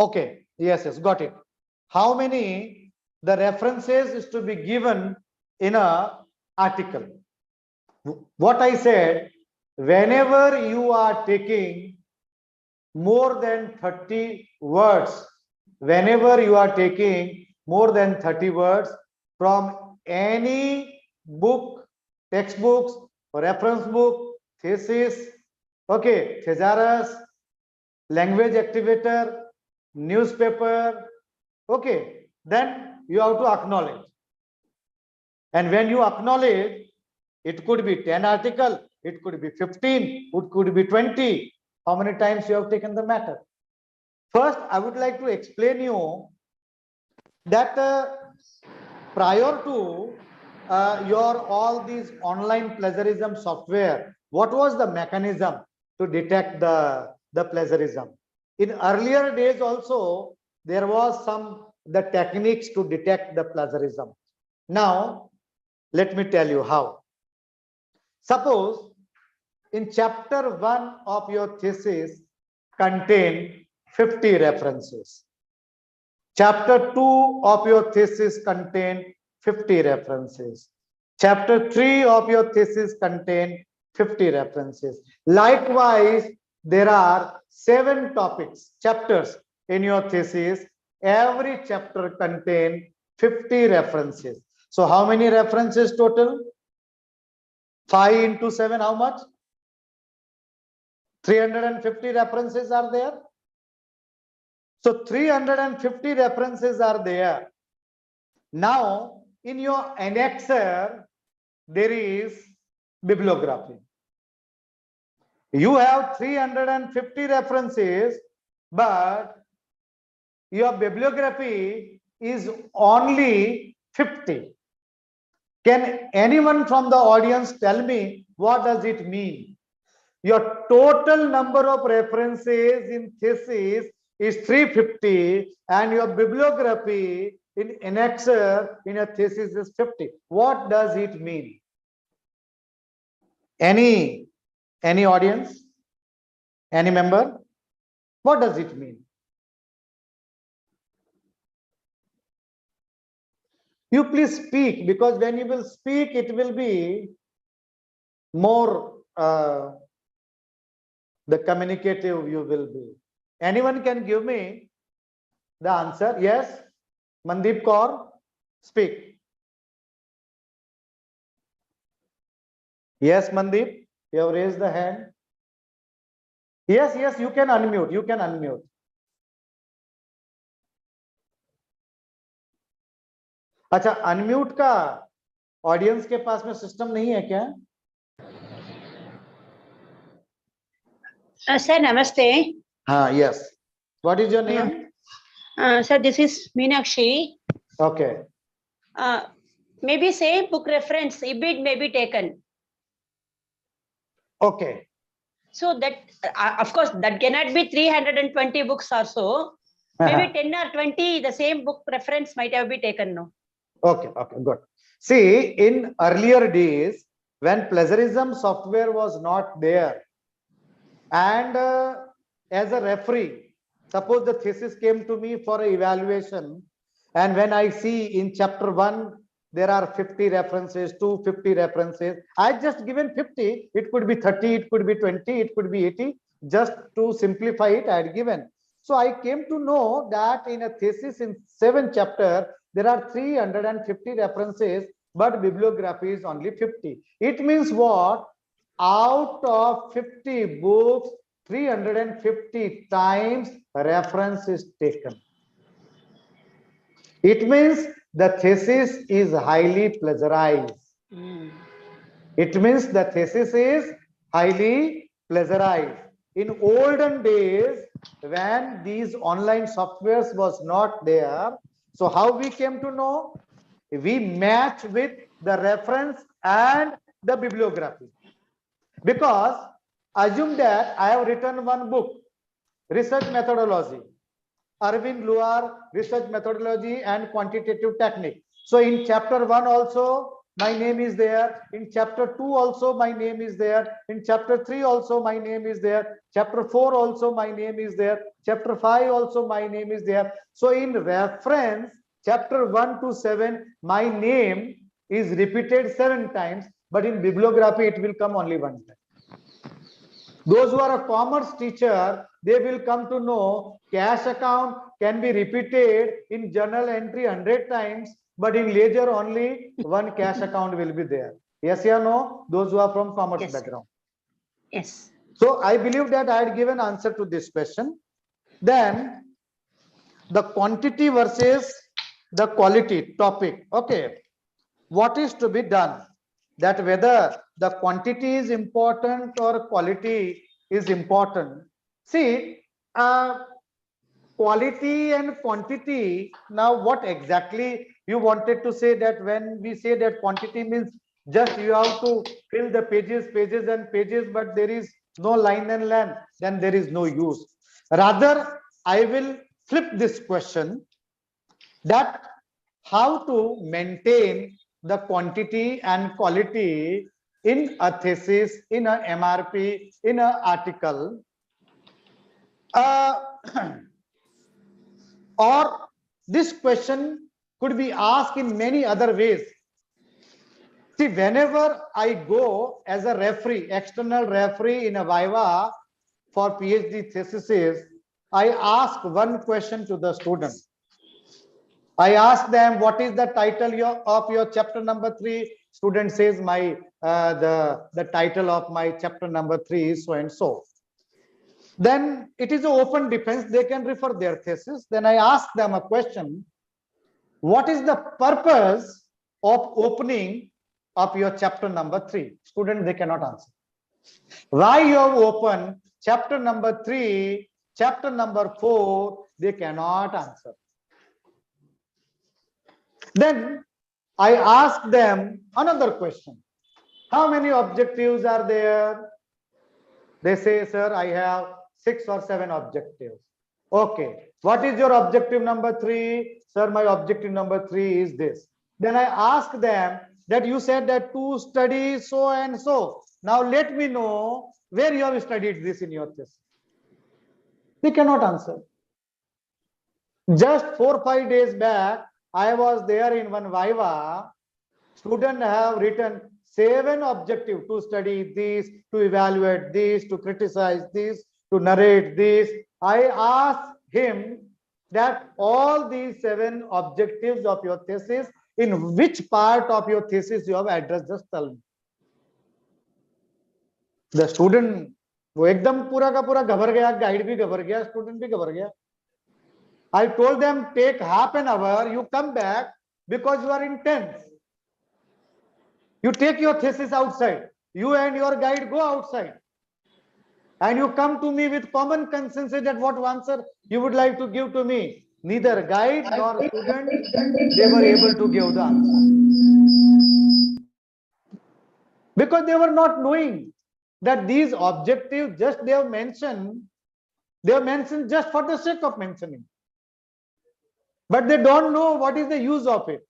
Okay, yes, got it. How many the references is to be given in a article? What I said, whenever you are taking more than 30 words, whenever you are taking more than 30 words from any book, textbooks, reference book, thesis, okay, thesaurus, language activator, newspaper, okay, then you have to acknowledge. And when you acknowledge, it could be 10 article, it could be 15, it could be 20. How many times you have taken the matter? First, I would like to explain you that prior to your all these online plagiarism software, what was the mechanism to detect the plagiarism? In earlier days also, there was the techniques to detect the plagiarism. Now, let me tell you how. Suppose in chapter 1 of your thesis contain 50 references. Chapter 2 of your thesis contain 50 references. Chapter 3 of your thesis contain 50 references. Likewise, there are 7 topics, chapters in your thesis. Every chapter contain 50 references. So how many references total? 5 into 7, how much? 350 references are there. So 350 references are there. Now, in your annexer, there is bibliography. You have 350 references, but your bibliography is only 50. Can anyone from the audience tell me what does it mean? Your total number of references in thesis is 350 and your bibliography in annexer in a thesis is 50. What does it mean? Any audience? Any member? What does it mean? You please speak, because when you will speak, it will be more the communicative you will be. Anyone can give me the answer? Yes, Mandeep Kaur, speak. Yes, Mandeep, you have raised the hand. Yes, you can unmute. You can unmute. अच्छा, unmute का audience के पास में system नहीं है क्या? Sir, namaste. Yes. What is your name? Sir, this is Meenakshi. Okay. Maybe same book reference, IBID may be taken. Okay. So that, of course, that cannot be 320 books or so. Maybe 10 or 20, the same book reference might have been taken, no? Okay, good. See, in earlier days, when plagiarism software was not there, and as a referee, suppose the thesis came to me for evaluation, and when I see in chapter 1, there are 50 references, 250 references, I just given 50, it could be 30, it could be 20, it could be 80, just to simplify it, I had given. So I came to know that in a thesis in 7 chapter, there are 350 references. but bibliography is only 50. It means what? Out of 50 books, 350 times reference is taken. It means the thesis is highly plagiarized. It means the thesis is highly plagiarized. In olden days, when these online softwares was not there, so how we came to know? We match with the reference and the bibliography. Because assume that I have written one book, research methodology, Arvind Luar, research methodology and quantitative technique. So in chapter 1 also my name is there. In chapter 2 also my name is there. In chapter 3 also my name is there. Chapter 4 also my name is there. Chapter 5 also my name is there. So in reference, chapter 1 to 7, my name is repeated 7 times, but in bibliography it will come only 1 time. Those who are a commerce teacher, they will come to know cash account can be repeated in journal entry 100 times, but in ledger only one cash account will be there. Yes or no? Those who are from commerce background. Yes. So I believe that I had given answer to this question. Then the quantity versus the quality topic. Okay. What is to be done? That whether the quantity is important or quality is important. See, quality and quantity. Now, what exactly you wanted to say? That when we say that quantity means just you have to fill the pages and pages, but there is no line and length, then there is no use. Rather, I will flip this question, that how to maintain the quantity and quality in a thesis, in a MRP, in an article, or this question could be asked in many other ways. See, whenever I go as a referee, external referee in a Viva for PhD theses, I ask one question to the student. I ask them, what is the title of your chapter number 3? Student says, the title of my chapter number 3 is so and so. Then it is an open defense. They can refer their thesis. Then I ask them a question. What is the purpose of opening of your chapter number 3? Student, they cannot answer. Why you have opened chapter number 3, chapter number 4? They cannot answer. Then I ask them another question. How many objectives are there? They say, sir, I have 6 or 7 objectives. Okay. What is your objective number 3? Sir, my objective number 3 is this. Then I ask them that you said that to study so and so. Now let me know where you have studied this in your thesis. They cannot answer. Just 4 or 5 days back, I was there in one Viva. Students have written 7 objectives: to study this, to evaluate this, to criticize this, to narrate this. I asked him that all these 7 objectives of your thesis, in which part of your thesis you have addressed, just tell me. The student, वो एकदम पूरा का पूरा घबर गया, guide भी घबर गया, student भी घबर गया. I told them, take half an hour, you come back, because you are intense. You take your thesis outside. You and your guide go outside. And you come to me with common consensus that what answer you would like to give to me. Neither guide nor student, they were able to give the answer. Because they were not knowing that these objectives just they have mentioned just for the sake of mentioning. But they don't know what is the use of it.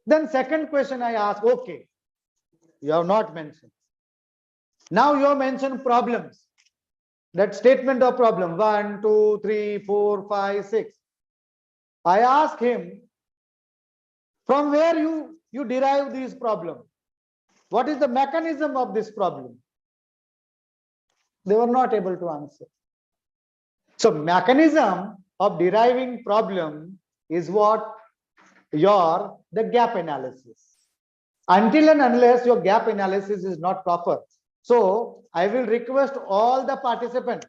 Then second question I ask, okay, you have not mentioned. Now you have mentioned problems. That statement of problem, 1, 2, 3, 4, 5, 6. I ask him, from where you derive these problems? What is the mechanism of this problem? They were not able to answer. So mechanism of deriving problem is what your the gap analysis. Until and unless your gap analysis is not proper. So I will request all the participants.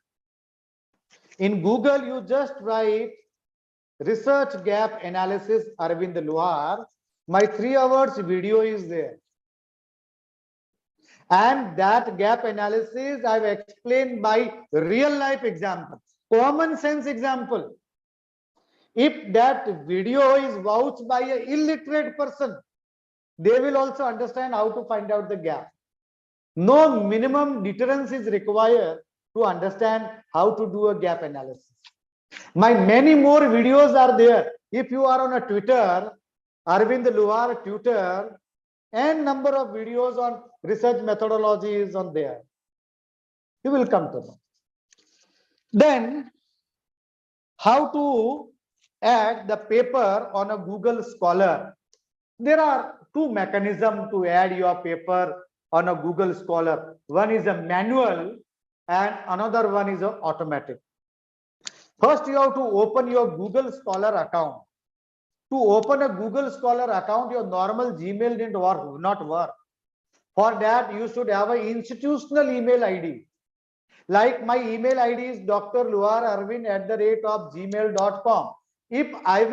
In Google, you just write research gap analysis Arvind Luhar. My 3 hours video is there. And that gap analysis I've explained by real life example, common sense example. If that video is vouched by an illiterate person, they will also understand how to find out the gap. No minimum deterrence is required to understand how to do a gap analysis. My many more videos are there. If you are on a Twitter, Arvind Luhar Twitter, and number of videos on research methodology is on there. You will come to know. Then, how to add the paper on a Google Scholar. There are 2 mechanisms to add your paper on a Google Scholar. One is a manual and another one is a automatic. First, you have to open your Google Scholar account. To open a Google Scholar account, your normal Gmail didn't not work. For that, you should have an institutional email ID. Like my email ID is drluhararvind@gmail.com. If I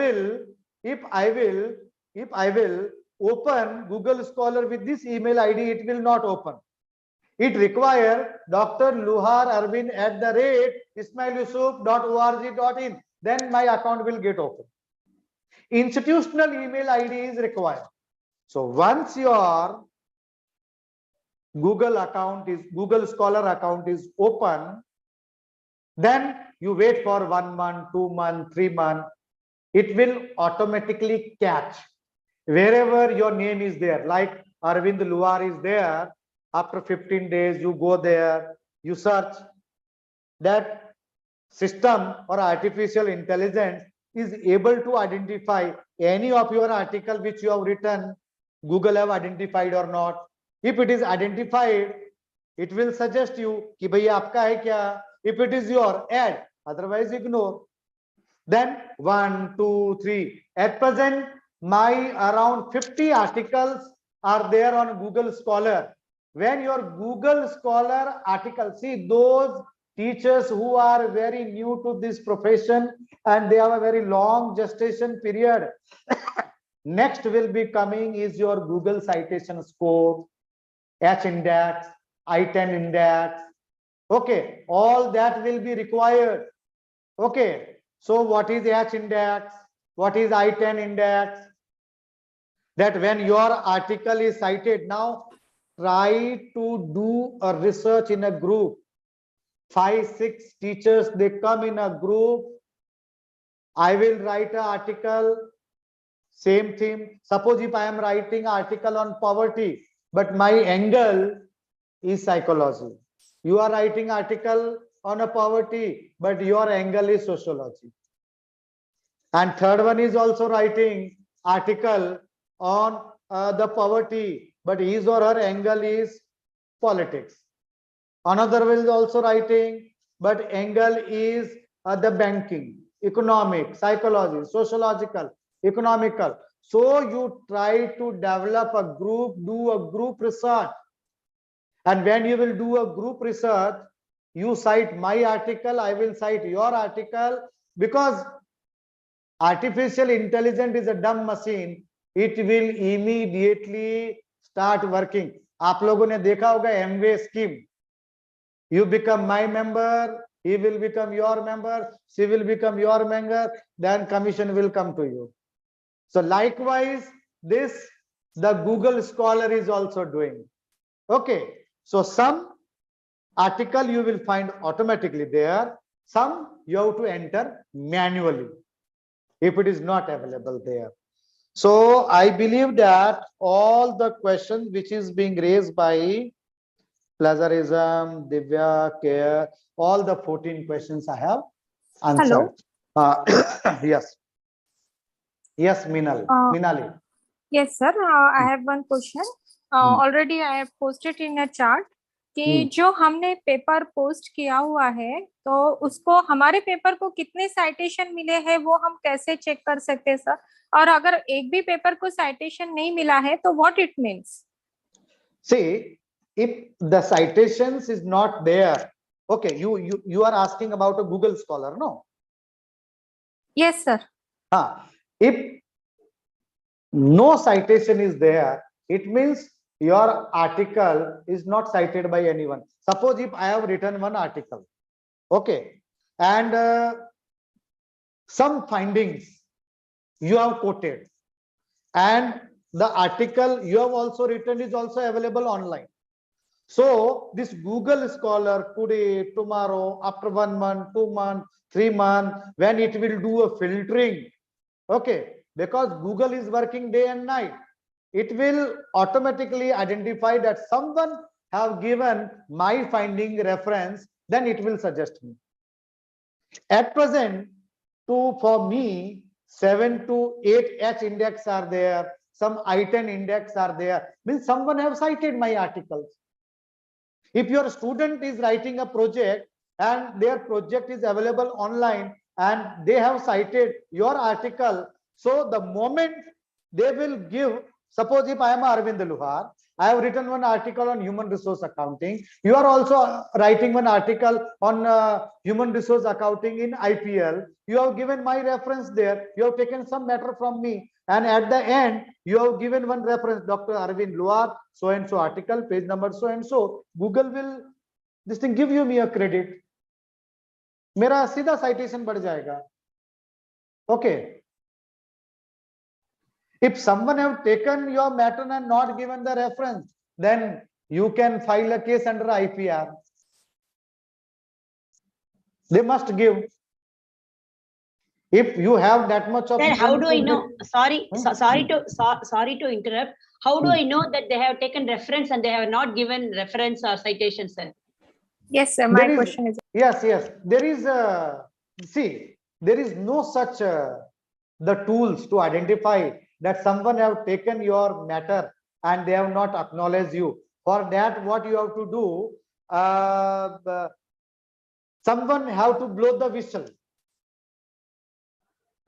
will open Google Scholar with this email ID, it will not open. It requires drluhararvind@ismailyusuf.org.in. Then my account will get open. Institutional email ID is required. So once your Google Scholar account is open, then you wait for 1 month, 2 months, 3 months. It will automatically catch wherever your name is there. Like Arvind Luhar is there. After 15 days, you go there, you search. That system or artificial intelligence is able to identify any of your article which you have written, Google have identified or not. If it is identified, it will suggest you कि भैया आपका है क्या? If it is your, add, otherwise ignore. Then 1, 2, 3. At present, my around 50 articles are there on Google Scholar. When your Google Scholar article, see those teachers who are very new to this profession and they have a very long gestation period. Next will be coming is your Google citation score, H index, I-10 index. Okay, all that will be required. Okay, so what is H index? What is I-10 index? That when your article is cited, now try to do a research in a group. 5, 6 teachers, they come in a group. I will write an article, same theme. Suppose if I am writing an article on poverty, but my angle is psychology. You are writing article on a poverty, but your angle is sociology. And third one is also writing article on the poverty, but his or her angle is politics. Another will is also writing, but angle is the banking, economic, psychology, sociological, economical. So you try to develop a group, do a group research. And when you will do a group research, you cite my article, I will cite your article, because artificial intelligence is a dumb machine. It will immediately start working. आप लोगों ने देखा होगा MWay scheme. You become my member, he will become your member, she will become your member, then commission will come to you. So likewise, this the Google Scholar is also doing. Okay, so some article you will find automatically there, some you have to enter manually if it is not available there. So I believe that all the questions which is being raised by plagiarism, Divya, care, all the 14 questions I have answered. Yes. Yes, Minali. Yes, sir. I have one question. Already I have posted in a chart. कि जो हमने paper post किया हुआ है तो उसको हमारे paper को कितने साइटेशन मिले हैं वो हम कैसे चेक कर सकते हैं सर? और अगर एक भी पेपर को साइटेशन नहीं मिला है तो what it means? See, if the citations is not there, okay, you are asking about a Google Scholar, no? Yes, sir. If no citation is there, it means your article is not cited by anyone. Suppose if I have written one article, okay, and some findings you have quoted, and the article you have also written is also available online. So this Google Scholar today, tomorrow, after 1 month, 2 months, 3 months, when it will do a filtering, okay, because Google is working day and night, it will automatically identify that someone have given my finding reference, then it will suggest me. At present, for me, 7 to 8 H index are there, some I-10 index are there, means someone have cited my articles. If your student is writing a project and their project is available online and they have cited your article, so the moment they will give, suppose if I am Arvind Luhar, I have written one article on human resource accounting. You are also writing one article on human resource accounting in IPL. You have given my reference there. You have taken some matter from me. And at the end, you have given one reference, Dr. Arvind Luhar, so and so article, page number so and so. Google will this thing give you me a credit. मेरा सीधा citation बढ़ जाएगा. Okay. If someone have taken your matter and not given the reference, then you can file a case under IPR. They must give. If you have that much of. Then how do I know? Sorry to interrupt. How do I know that they have taken reference and they have not given reference or citation, sir? Yes, sir. My question is. Yes. There is there is no such the tools to identify that someone have taken your matter and they have not acknowledged you. For that, what you have to do, someone have to blow the whistle.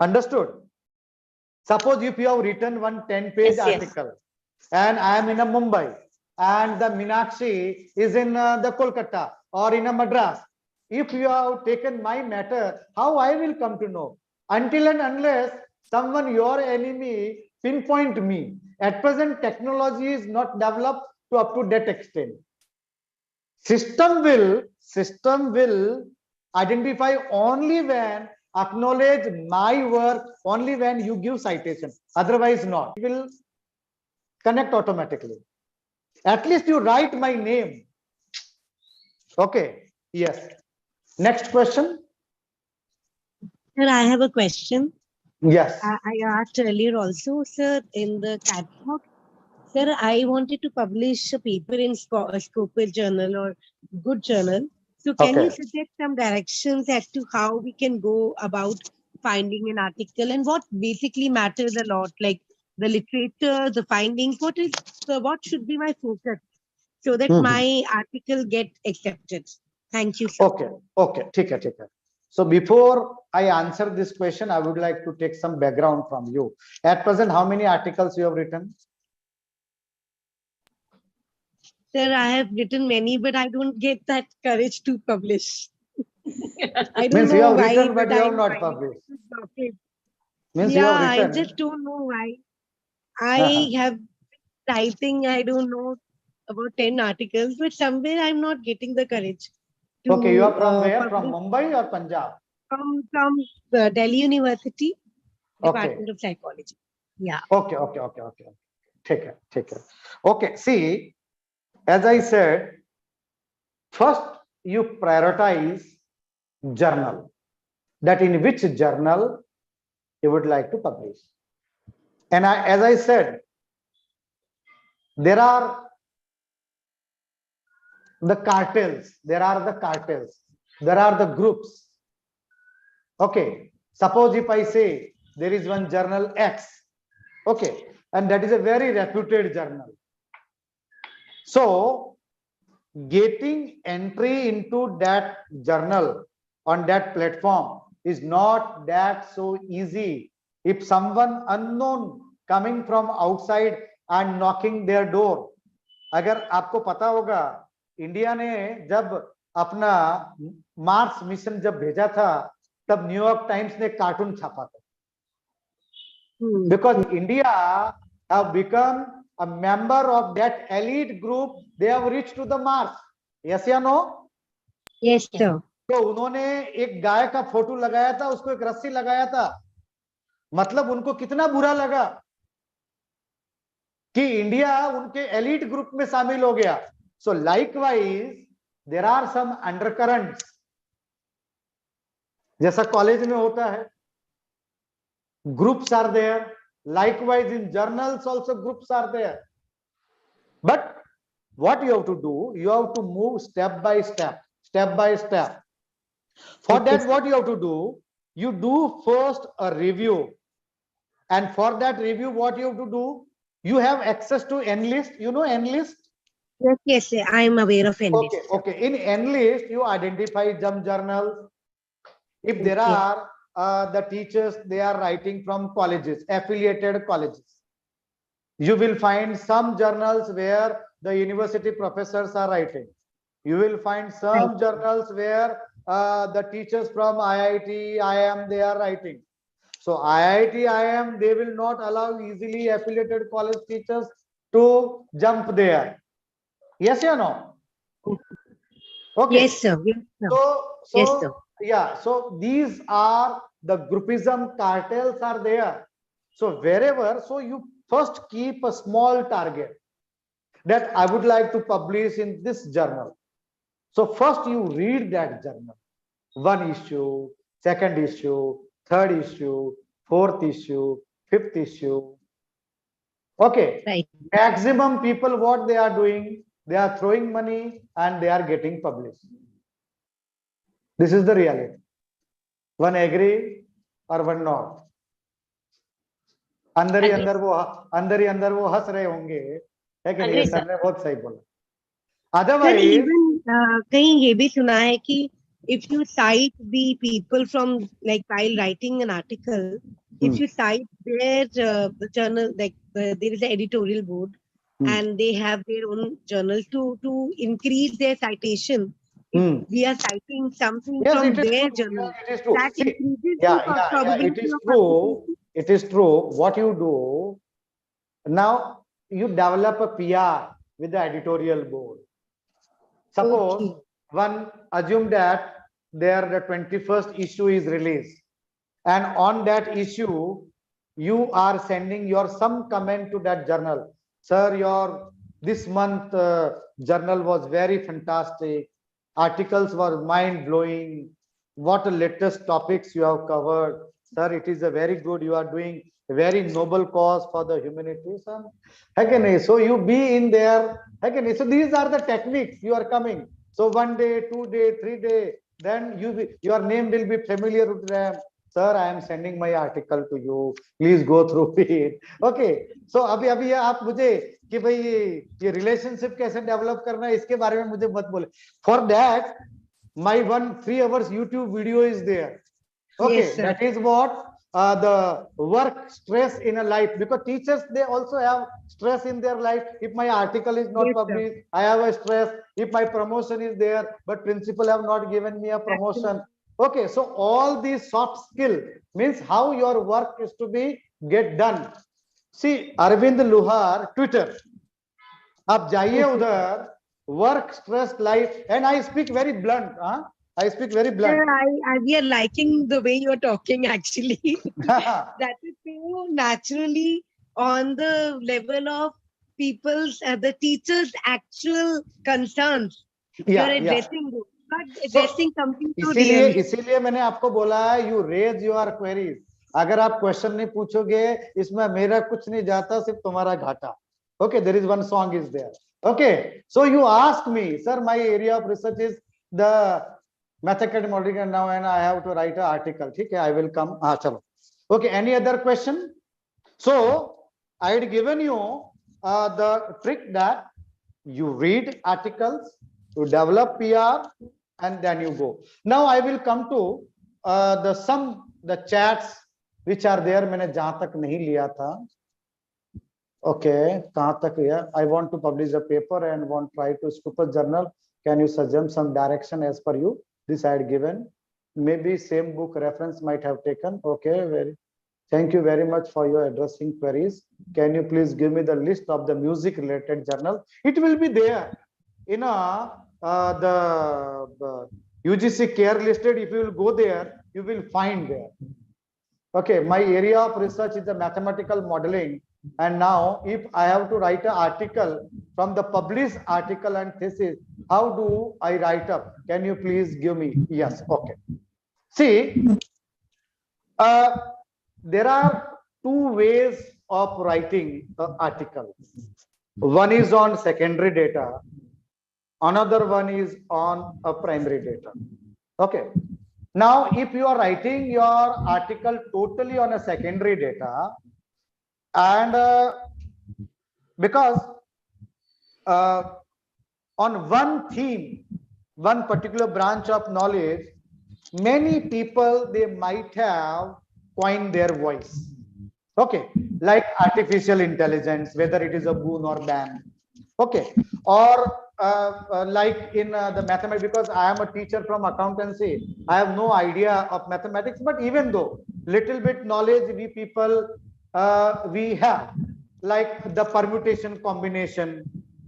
Understood? Suppose if you have written one 10-page article and I am in a Mumbai and the Meenakshi is in the Kolkata or in a Madras. If you have taken my matter, how I will come to know? Until and unless someone, your enemy, pinpoint me. At present, technology is not developed to up to that extent. System will identify only when acknowledge my work, only when you give citation. Otherwise not. It will connect automatically. At least you write my name. Okay. Yes. Next question. Sir, I have a question. Yes. I asked earlier also, sir, in the catalog. Sir, I wanted to publish a paper in Scopus Journal or Good Journal. So can you suggest some directions as to how we can go about finding an article and what basically matters a lot, like the literature, the findings, what should be my focus so that my article get accepted? Thank you, sir. Okay. Take it. So before I answer this question, I would like to take some background from you. At present, how many articles you have written? Sir, I have written many, but I don't get that courage to publish. I don't Means know you have why, written, but you have I'm not published. Means yeah, you have I written. just don't know why. I have writing, I don't know, about 10 articles, but somewhere I'm not getting the courage. To, Okay, you are from where? publish. From Mumbai or Punjab? From Delhi University, Department of Psychology. Yeah. Okay. Take it. Okay, see, as I said, first you prioritize journal, that in which journal you would like to publish. And as I said, there are the cartels, there are the groups. Okay, suppose if I say there is one journal X, okay, and that is a very reputed journal. So getting entry into that journal on that platform is not that so easy. If someone unknown coming from outside and knocking their door, अगर आपको पता होगा India ने जब अपना Mars mission जब भेजा था तब न्यूयॉर्क टाइम्स ने कार्टून छापा था because India have become a member of that elite group. They have reached to the Mars. Yes or no? Yes, sir. तो उन्होंने एक गाय का फोटो लगाया था, उसको एक रस्सी लगाया था, मतलब उनको कितना बुरा लगा कि इंडिया उनके एलिट ग्रुप में शामिल हो गया. So likewise there are some undercurrents जैसा कॉलेज में होता है. Groups are there. Likewise in journals also groups are there. But what you have to do, you have to move step by step, step by step. For that, what you have to do, you do first a review. And for that review, what you have to do, you have access to Enlist. You know Enlist? Yes, yes, sir. I am aware of Enlist. Okay, okay. In Enlist, you identify jump journals. If there are the teachers, they are writing from colleges, affiliated colleges. You will find some journals where the university professors are writing. You will find some journals where the teachers from IIT, IIM, they are writing. So IIT, IIM, they will not allow easily affiliated college teachers to jump there. Yes or no? Okay. Yes, sir. Yes, sir. Yes, sir. Yeah, so these are the groupism cartels are there. So wherever, so you first keep a small target that I would like to publish in this journal. So first you read that journal, one issue, second issue, third issue, fourth issue, fifth issue. Okay. Right. Maximum people, what they are doing, they are throwing money and they are getting published. This is the reality. One agree or one not. अंदर ही अंदर वो हंस रहे होंगे, है कि नहीं? Sir ने बहुत सही बोला. Otherwise, even कहीं ये भी सुना है कि if you cite the people from, like, while writing an article, if you cite their journal, like there is an editorial board and they have their own journal to increase their citation. If we are citing something from their journal, that increases the probability it is of true. It is true. What you do now, you develop a PR with the editorial board. Suppose one assume that there the 21st issue is released, and on that issue you are sending your some comment to that journal. Sir, your this month journal was very fantastic. Articles were mind-blowing. What the latest topics you have covered. Sir, it is a very good. You are doing a very noble cause for the humanity. So you be in there. So these are the techniques you are coming. So 1 day, 2 day, 3 day, then your name will be familiar with them. Sir, I am sending my article to you. Please go through it. Okay. So अभी आप मुझे कि भाई ये relationship कैसे develop करना है इसके बारे में मुझे मत बोले. For that, my 1 3 hours YouTube video is there. Okay, yes, that is what the work stress in a life, because teachers, they also have stress in their life. If my article is not published, I have a stress. If my promotion is there, but principal have not given me a promotion. Okay, so all these soft skill means how your work is to be get done. See, Arvind Luhar, Twitter. आप जाइए उधर, work stress life, and I speak very blunt. I speak very blunt. Sir, we are liking the way you are talking, actually. That is so naturally on the level of people's, the teachers' actual concerns. You are addressing them, not addressing something to इसीलिए मैंने आपको बोला है, you raise your queries. अगर आप question नहीं पूछोगे, इसमें मेरा कुछ नहीं जाता, सिर्फ तुम्हारा घाटा. Okay, there is one song is there. Okay, so you ask me, sir, my area of research is the mathematical modeling, and now and I have to write an article. Okay, I will come. Chalo. Okay, any other question? So I had given you the trick that you read articles, You develop PR and then you go. Now I will come to the chats which are there. मैंने जहां तक नहीं लिया था. Okay, कहां तक लिया? I want to publish a paper and want try to Scopus journal. Can you suggest some direction as per you? This I had given. Maybe same book reference might have taken. Okay, thank you very much for your addressing queries. Can you please give me the list of the music related journal? It will be there in the UGC care listed. If you will go there, you will find there. Okay, my area of research is the mathematical modeling. And now if I have to write an article from the published article and thesis, how do I write up? Can you please give me? Yes, okay. See, there are two ways of writing an article. One is on secondary data. Another one is on a primary data. Okay. Now, if you are writing your article totally on a secondary data, and because on one theme, one particular branch of knowledge, many people, they might have coined their voice. Okay, like artificial intelligence, whether it is a boon or ban. Okay, or like in the mathematics, because I am a teacher from accountancy, I have no idea of mathematics, but even though little bit knowledge we people we have, like the permutation combination.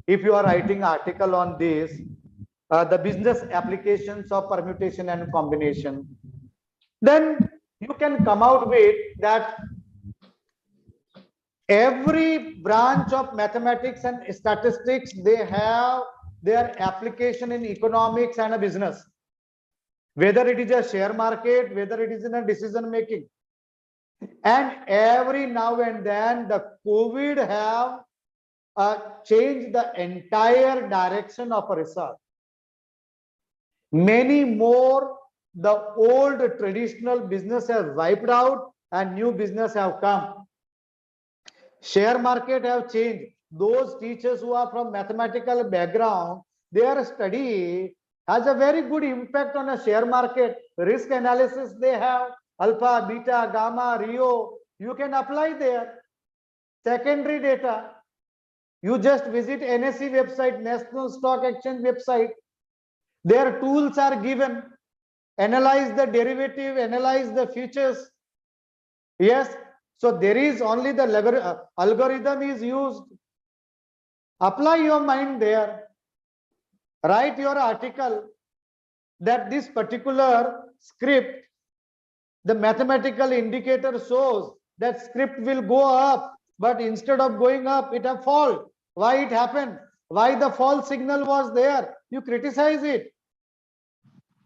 If you are writing article on this, the business applications of permutation and combination, then you can come out with that every branch of mathematics and statistics, they have their application in economics and a business, whether it is a share market, whether it is in a decision making. And every now and then the COVID have changed the entire direction of a research. Many more, the old traditional business has wiped out and new business have come. Share market have changed. Those teachers who are from mathematical background, their study has a very good impact on a share market. Risk analysis they have, alpha, beta, gamma, Rio, you can apply there. Secondary data, you just visit NSE website, National Stock Exchange website. Their tools are given. Analyze the derivative, analyze the futures. Yes, so there is only the algorithm is used. Apply your mind there. Write your article that this particular script, the mathematical indicator shows that script will go up, but instead of going up, it have fall. Why it happened? Why the fall signal was there? You criticize it.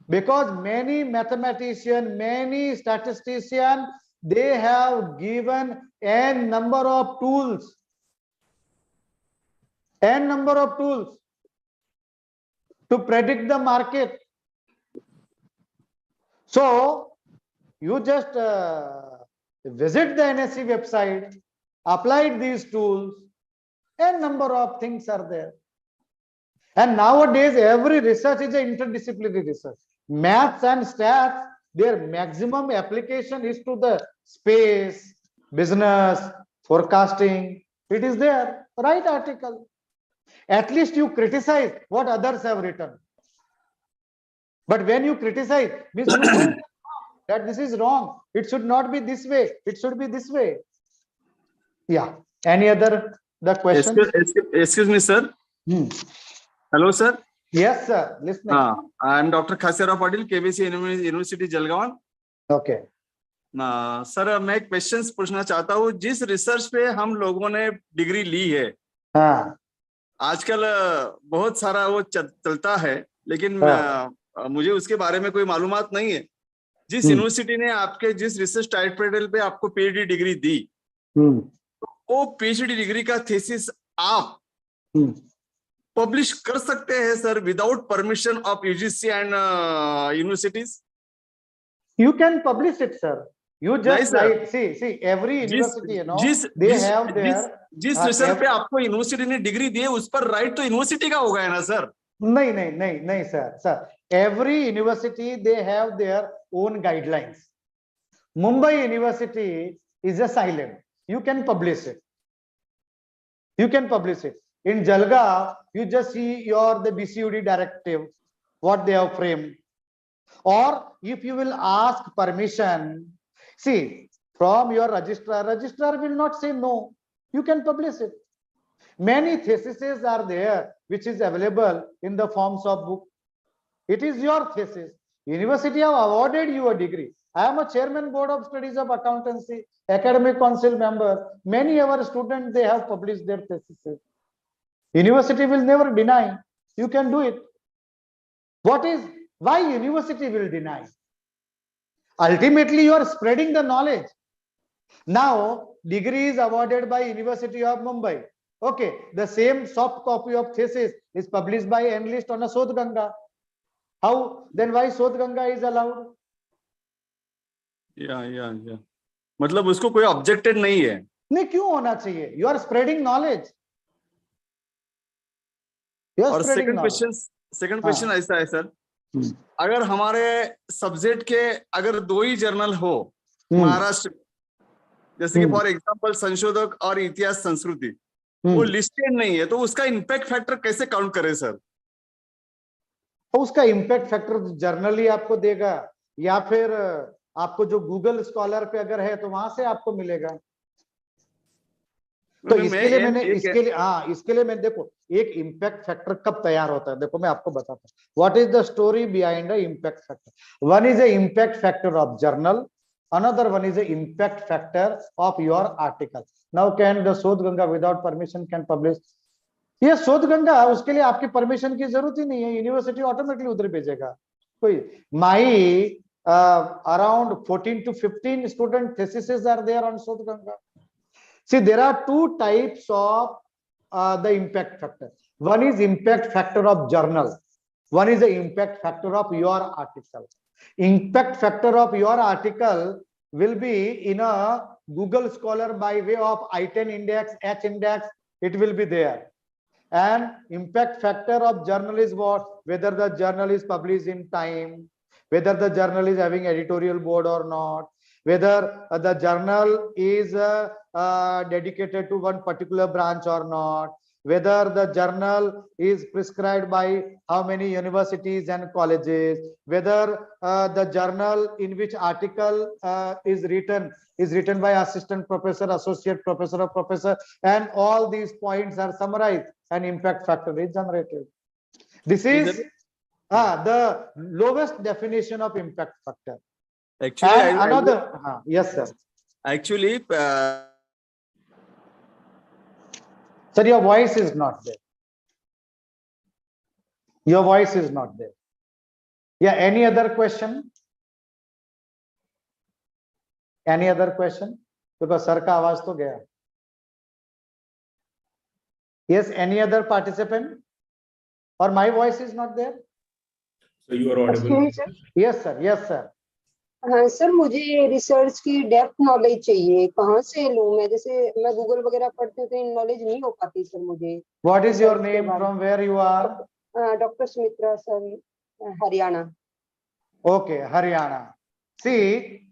Because many mathematicians, many statisticians, they have given n number of tools. N number of tools to predict the market. So you just visit the NSE website, apply these tools, and number of things are there. And nowadays, every research is an interdisciplinary research. Maths and stats, their maximum application is to the space, business, forecasting. It is there. Write article. At least you criticize what others have written. But when you criticize, means you know that this is wrong. It should not be this way. It should be this way. Yeah. Any other question? Excuse me, sir. Hello, sir. Yes, sir. Listening. I am Dr. Khasera Patil, KBC University, Jalgaon. Okay. Sir मैं एक question पूछना चाहता हूँ. जिस research पे हम लोगों ने डिग्री ली है, आजकल बहुत सारा वो चलता है, लेकिन मुझे उसके बारे में कोई मालूमात नहीं है. जिस यूनिवर्सिटी ने आपके जिस रिसर्च टाइटल पे आपको पीएचडी डिग्री दी, वो पीएचडी डिग्री का थीसिस आप पब्लिश कर सकते हैं sir without permission of UGC and universities? You can publish it, sir. You just like, see, every university, you know, they have their. जिस research पे आपको यूनिवर्सिटी ने डिग्री दी है, उस पर राइट तो यूनिवर्सिटी का होगा ना सर? नहीं sir. Every university they have their own guidelines. Mumbai University is a silent. You can publish it. In Jalgaon, you just see the BCUD directive, what they have framed. Or if you will ask permission, see, from your registrar will not say no. You can publish it. Many theses are there, which is available in the forms of book. It is your thesis. University have awarded you a degree. I am a chairman board of studies of accountancy, academic council member. Many of our students, they have published their theses. University will never deny. You can do it. Why university will deny? Ultimately, you are spreading the knowledge. Now, degree is awarded by University of Mumbai. Okay, the same soft copy of thesis is published by Enlist on a Sodh Ganga. How? Then why Sodh Ganga is allowed? या मतलब उसको कोई objected नहीं है. नहीं, क्यों होना चाहिए? You are spreading knowledge. और सेकंड क्वेश्चन ऐसा है सर, अगर हमारे सब्जेक्ट के अगर 2 ही जर्नल हो महाराष्ट्र, जैसे कि फॉर एग्जांपल संशोधक और इतिहास संस्कृति, वो लिस्टेड नहीं है, तो उसका इम्पैक्ट फैक्टर कैसे काउंट करें सर? उसका इम्पैक्ट फैक्टर जर्नली आपको देगा, या फिर आपको जो गूगल स्कॉलर पे अगर है तो वहां से आपको मिलेगा. तो इसके लिए मैं देखो, एक इम्पैक्ट फैक्टर कब तैयार होता है, देखो मैं आपको बताता हूँ. What is the story behind a impact factor? One is a impact factor of journal, another one is a impact factor of your article. Now can the Sodh Ganga without permission can publish? ये Sodh Ganga, उसके लिए आपकी permission की जरूरत ही नहीं है, university automatically उधर भेजेगा. कोई माई around 14 to 15 student theses are there on Sodh Ganga. See, there are 2 types of the impact factor. One is impact factor of journal. One is the impact factor of your article. Impact factor of your article will be in a Google Scholar by way of I10 index, H index, it will be there. And impact factor of journal is what? Whether the journal is published in time, whether the journal is having editorial board or not, whether the journal is dedicated to one particular branch or not, whether the journal is prescribed by how many universities and colleges, whether the journal in which article is written by assistant professor, associate professor, or professor, and all these points are summarized, and impact factor is generated. This is the lowest definition of impact factor. Actually, yes sir. Actually, sir, your voice is not there. Your voice is not there. Yeah, any other question? Any other question? Because sir का आवाज तो गया. Yes, any other participant? Or my voice is not there? So you are audible. Yes sir, yes sir. हाँ sir, मुझे research की depth knowledge चाहिए, कहाँ से लूँ मैं? जैसे मैं गूगल वगैरह पढ़ती हूँ तो इन नॉलेज नहीं हो पाती सर मुझे. What is your name? From where you are? Doctor Sumitra sir, Haryana. Okay, Haryana. See,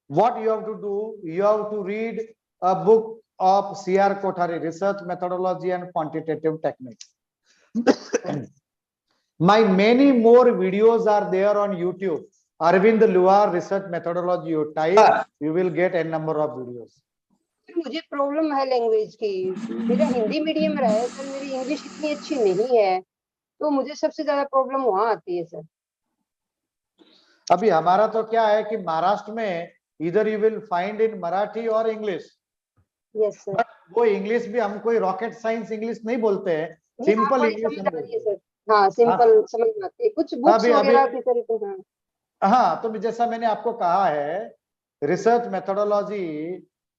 what you have to do, you have to read a book of C.R. Kothari, Research Methodology and Quantitative Techniques. My many more videos are there on YouTube. Arvind Luar Research Methodology, you type, you will get a number of videos. मुझे problem है language की. मेरा Hindi medium रहा है sir, मेरी English इतनी अच्छी नहीं है, तो मुझे सबसे ज्यादा प्रॉब्लम वहाँ आती है सर. अभी हमारा तो क्या है कि महाराष्ट्र में इधर you will find in Marathi और इंग्लिश. Yes sir. वो इंग्लिश भी हम कोई रॉकेट साइंस इंग्लिश नहीं बोलते हैं, सिंपल इंग्लिश हम बोलते हैं. हाँ, सिंपल समझ में आती है. कुछ बुक्स वगैरह की सर तो हाँ. हाँ, तो जैसा मैंने आपको कहा है, research methodology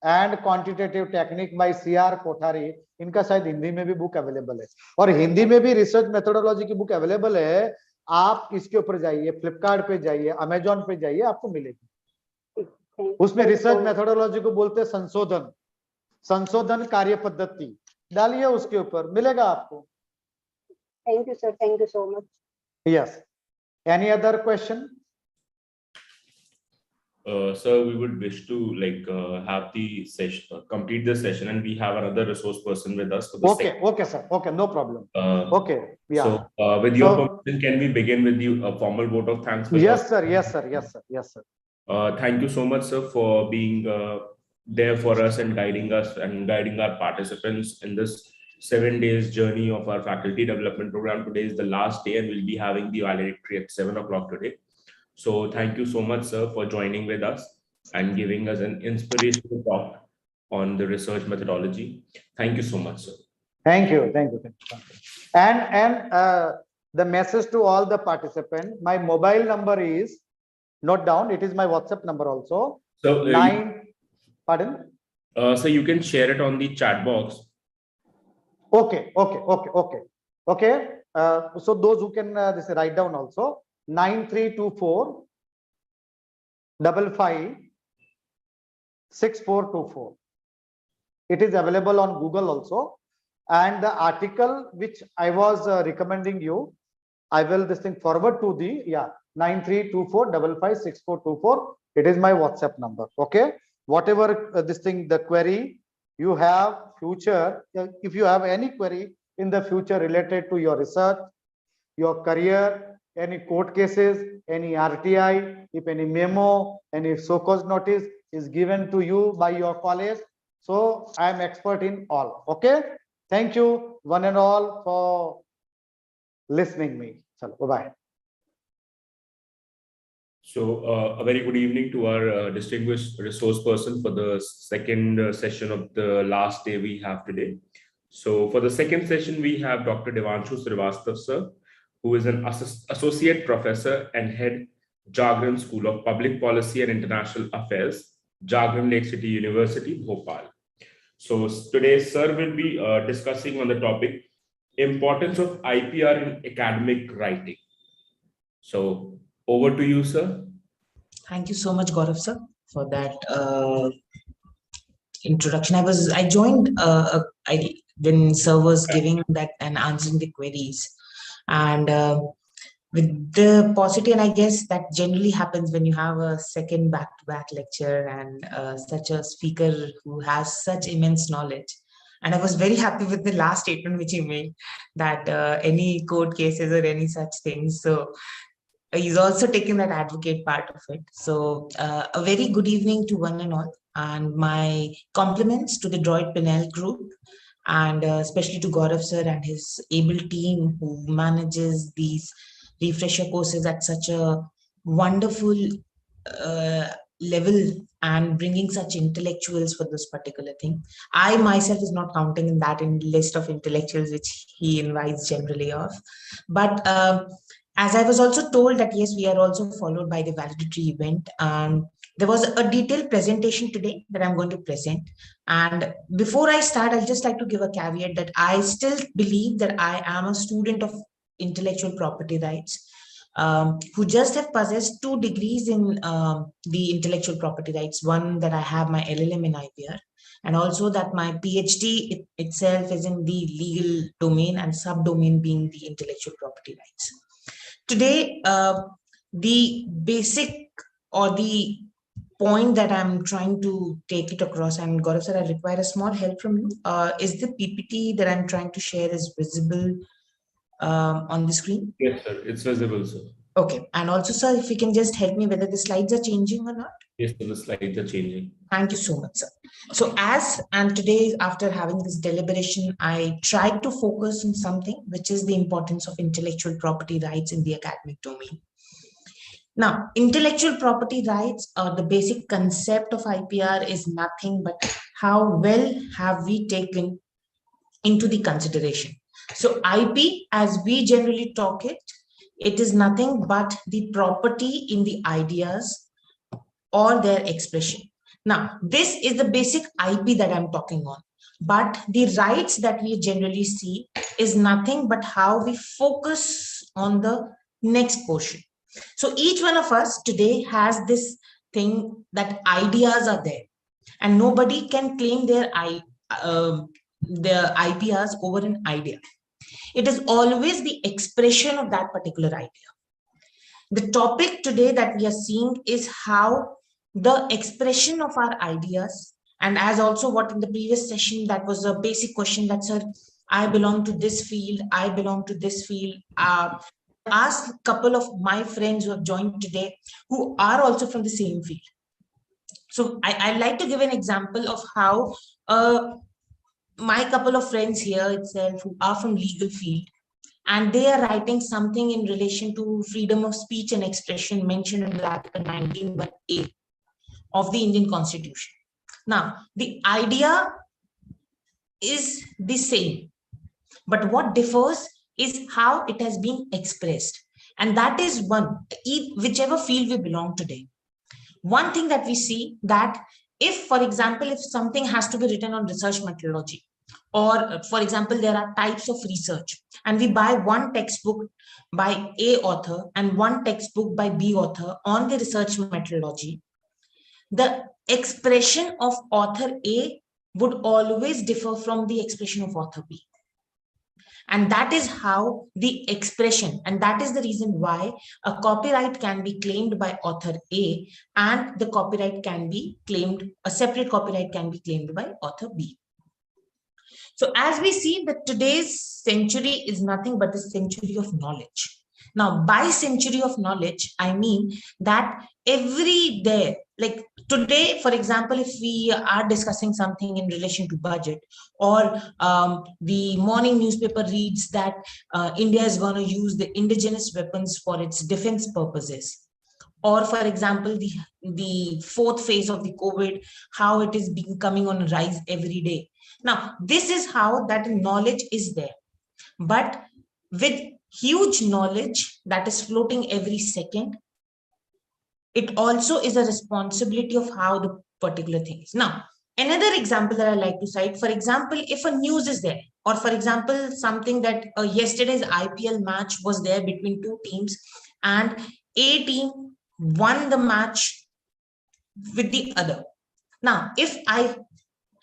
and quantitative technique by CR Kothari, इनका शायद हिंदी में भी बुक अवेलेबल है, और हिंदी में भी रिसर्च मेथोडोलॉजी की बुक अवेलेबल है. आप इसके ऊपर जाइए, फ्लिपकार्ट पे जाइए, अमेजोन पे जाइए, आपको मिलेगी. उसमें रिसर्च मेथोडोलॉजी को बोलते हैं संशोधन कार्य पद्धति. डालिए उसके ऊपर, मिलेगा आपको. Thank you, sir. Thank you so much. Yes. Any other question? Sir, we would wish to have the session, complete the session, and we have another resource person with us for the Okay, okay, sir. Okay, no problem. Okay, yeah. So, with your permission, can we begin with a formal vote of thanks? Yes, sir. Yes, sir. Yes, sir. Yes, sir. Thank you so much, sir, for being there for us and guiding us and guiding our participants in this 7 days journey of our faculty development program. Today is the last day, and we'll be having the valedictory at 7 o'clock today. So thank you so much, sir, for joining with us and giving us an inspirational talk on the research methodology. Thank you so much, sir. Thank you. Thank you. Thank you. And the message to all the participants, my mobile number is, note down, it is my WhatsApp number also. So pardon? So you can share it on the chat box. Okay. So those who can write down also, 9324 55 6424. It is available on Google also. And the article which I was recommending you, I will forward to the 9324 55 6424. It is my WhatsApp number. Okay. Whatever the query you have future, if you have any query in the future related to your research, your career, any court cases, any RTI, if any memo, any so-cause notice is given to you by your college. So I am expert in all. Okay. Thank you one and all for listening me. Bye-bye. So a very good evening to our distinguished resource person for the second session of the last day we have today. So for the second session, we have Dr. Devanshu Srivastav, sir, who is an associate professor and head Jagran School of Public Policy and International Affairs, Jagran Lake City University, Bhopal. So today, sir will be discussing on the topic, importance of IPR in academic writing. So over to you, sir. Thank you so much, Gaurav, sir, for that introduction. I joined when sir was giving that and answering the queries, and with the paucity, and I guess that generally happens when you have a second back-to-back lecture and such a speaker who has such immense knowledge. And I was very happy with the last statement which he made, that any court cases or any such things. So he's also taking that advocate part of it. So a very good evening to one and all, and my compliments to the Droid Pinel group, and especially to Gaurav sir and his able team who manages these refresher courses at such a wonderful level and bringing such intellectuals for this particular thing. I myself is not counting in that in list of intellectuals which he invites generally of. But as I was also told that, yes, we are also followed by the valedictory event. There was a detailed presentation today that I'm going to present. And before I start, I'd just like to give a caveat that I still believe that I am a student of intellectual property rights, who just have possessed 2 degrees in the intellectual property rights. One, that I have my LLM in IPR, and also that my PhD itself is in the legal domain and subdomain being the intellectual property rights. Today, the basic or the point that I'm trying to take it across, and Gaurav sir, I require a small help from you. Is the PPT that I'm trying to share is visible on the screen? Yes, sir. It's visible, sir. Okay. And also, sir, if you can just help me whether the slides are changing or not? Yes, sir, the slides are changing. Thank you so much, sir. So and today, after having this deliberation, I tried to focus on something, which is the importance of intellectual property rights in the academic domain. Now, intellectual property rights, the basic concept of IPR is nothing but how well have we taken into the consideration. So IP, as we generally talk it is nothing but the property in the ideas or their expression. Now, this is the basic IP that I'm talking on. But the rights that we generally see is nothing but how we focus on the next portion. So each one of us today has this thing that ideas are there, and nobody can claim their IPRs over an idea. It is always the expression of that particular idea. The topic today that we are seeing is how the expression of our ideas, and as also what in the previous session, that was a basic question that, sir, I belong to this field, I belong to this field. Asked a couple of my friends who have joined today who are also from the same field. So I'd like to give an example of how my couple of friends here itself who are from legal field, and they are writing something in relation to freedom of speech and expression mentioned in Article 19(1)(a) of the Indian Constitution. Now, the idea is the same, but what differs is how it has been expressed. And that is whichever field we belong today. One thing that we see that if, for example, if something has to be written on research methodology, or for example, there are types of research, and we buy one textbook by A author and one textbook by B author on the research methodology, the expression of author A would always differ from the expression of author B. And that is how the expression, and that is the reason why a copyright can be claimed by author A and the copyright can be claimed, a separate copyright can be claimed by author B. So as we see that today's century is nothing but the century of knowledge. Now, by century of knowledge, I mean that every day, like today, for example, if we are discussing something in relation to budget, or the morning newspaper reads that India is going to use the indigenous weapons for its defense purposes. Or, for example, the fourth phase of the COVID, how it is becoming on a rise every day. Now, this is how that knowledge is there. But with huge knowledge that is floating every second, it also is a responsibility of how the particular thing is. Now, another example that I like to cite, for example, if a news is there, or for example, something that yesterday's IPL match was there between two teams, and A team won the match with the other. Now,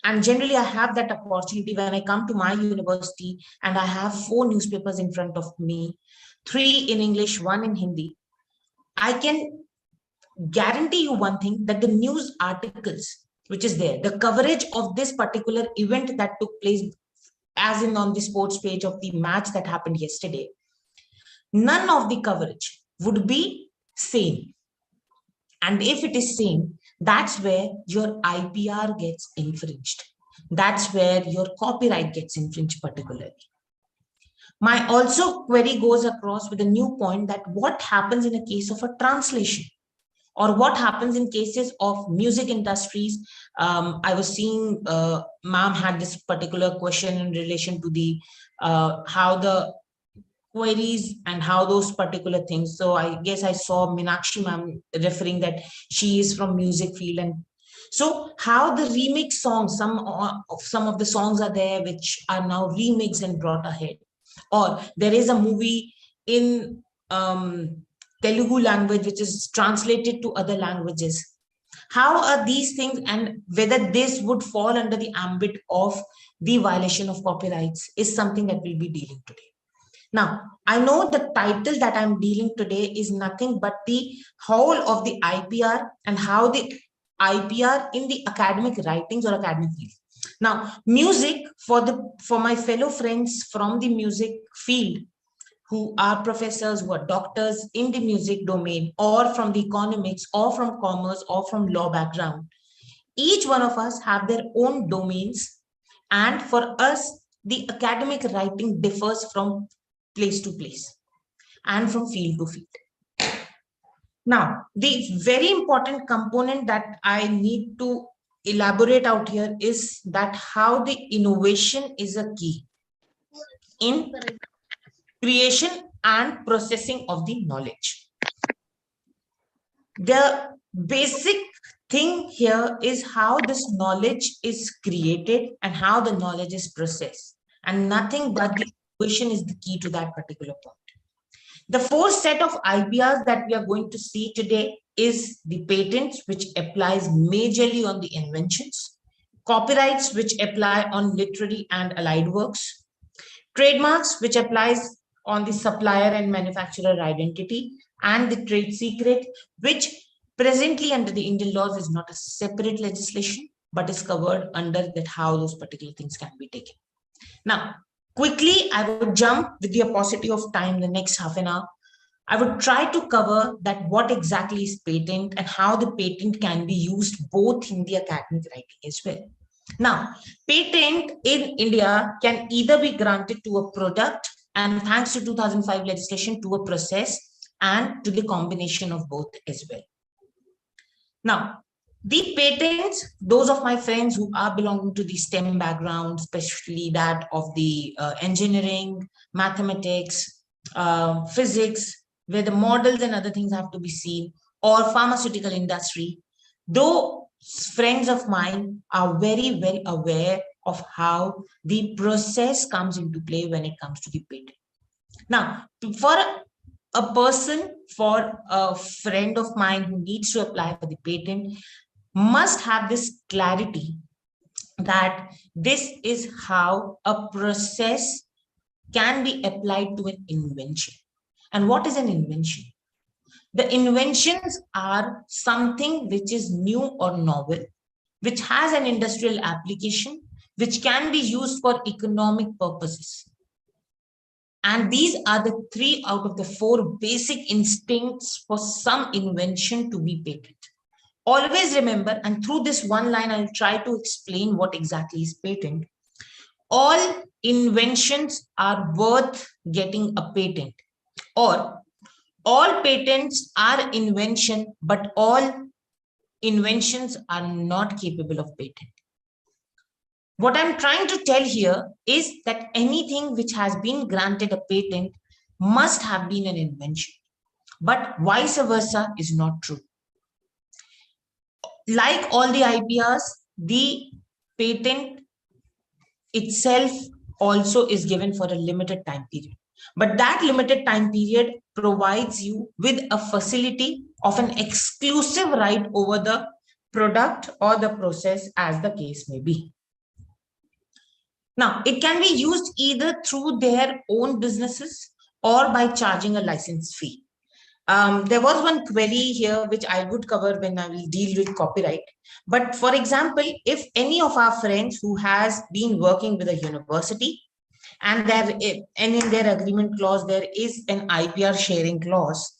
and generally I have that opportunity when I come to my university and I have 4 newspapers in front of me, 3 in English, 1 in Hindi. I can guarantee you one thing, that the news articles, which is there, the coverage of this particular event that took place, as in on the sports page of the match that happened yesterday, none of the coverage would be same. And if it is same, that's where your IPR gets infringed. That's where your copyright gets infringed particularly. My also query goes across with a new point, that what happens in a case of a translation, or what happens in cases of music industries. I was seeing ma'am had this particular question in relation to the how the queries and how those particular things. So I guess I saw Meenakshi ma'am referring that she is from music field, and so how the remix songs, some of the songs are there which are now remixed and brought ahead, or there is a movie in Telugu language which is translated to other languages. How are these things, and whether this would fall under the ambit of the violation of copyrights is something that we'll be dealing today. Now, I know the title that I'm dealing today is nothing but the whole of the IPR and how the IPR in the academic writings or academic field. Now, music, for my fellow friends from the music field, who are professors, who are doctors in the music domain, or from the economics, or from commerce, or from law background, each one of us have their own domains. And for us, the academic writing differs from place to place and from field to field. Now, the very important component that I need to elaborate out here is that how the innovation is a key in creation and processing of the knowledge. The basic thing here is how this knowledge is created and how the knowledge is processed, and nothing but the innovation is the key to that particular point. The 4th set of IPRs that we are going to see today is the patents, which applies majorly on the inventions, copyrights, which apply on literary and allied works, Trademarks, which applies on the supplier and manufacturer identity, and the trade secret, which presently under the Indian laws is not a separate legislation, but is covered under that how those particular things can be taken. Now, quickly, I would jump with the paucity of time the next half an hour. I would try to cover that what exactly is patent and how the patent can be used both in the academic writing as well. Now, patent in India can either be granted to a product, and thanks to 2005 legislation, to a process, and to the combination of both as well. Now, the patents, those of my friends who are belonging to the STEM background, especially that of the engineering, mathematics, physics, where the models and other things have to be seen, or pharmaceutical industry, though friends of mine are very well aware of how the process comes into play when it comes to the patent. Now, for a person, for a friend of mine who needs to apply for the patent, must have this clarity that this is how a process can be applied to an invention. And what is an invention? The inventions are something which is new or novel, which has an industrial application, which can be used for economic purposes. And these are the 3 out of the 4 basic instincts for some invention to be patent. Always remember, and through this one line, I'll try to explain what exactly is patent. All inventions are worth getting a patent, or all patents are invention, but all inventions are not capable of patent. What I'm trying to tell here is that anything which has been granted a patent must have been an invention, but vice versa is not true. Like all the IPRs, the patent itself also is given for a limited time period. But that limited time period provides you with a facility of an exclusive right over the product or the process, as the case may be. Now, it can be used either through their own businesses or by charging a license fee. There was one query here which I would cover when I will deal with copyright. But for example, if any of our friends who has been working with a university and in their agreement clause, there is an IPR sharing clause,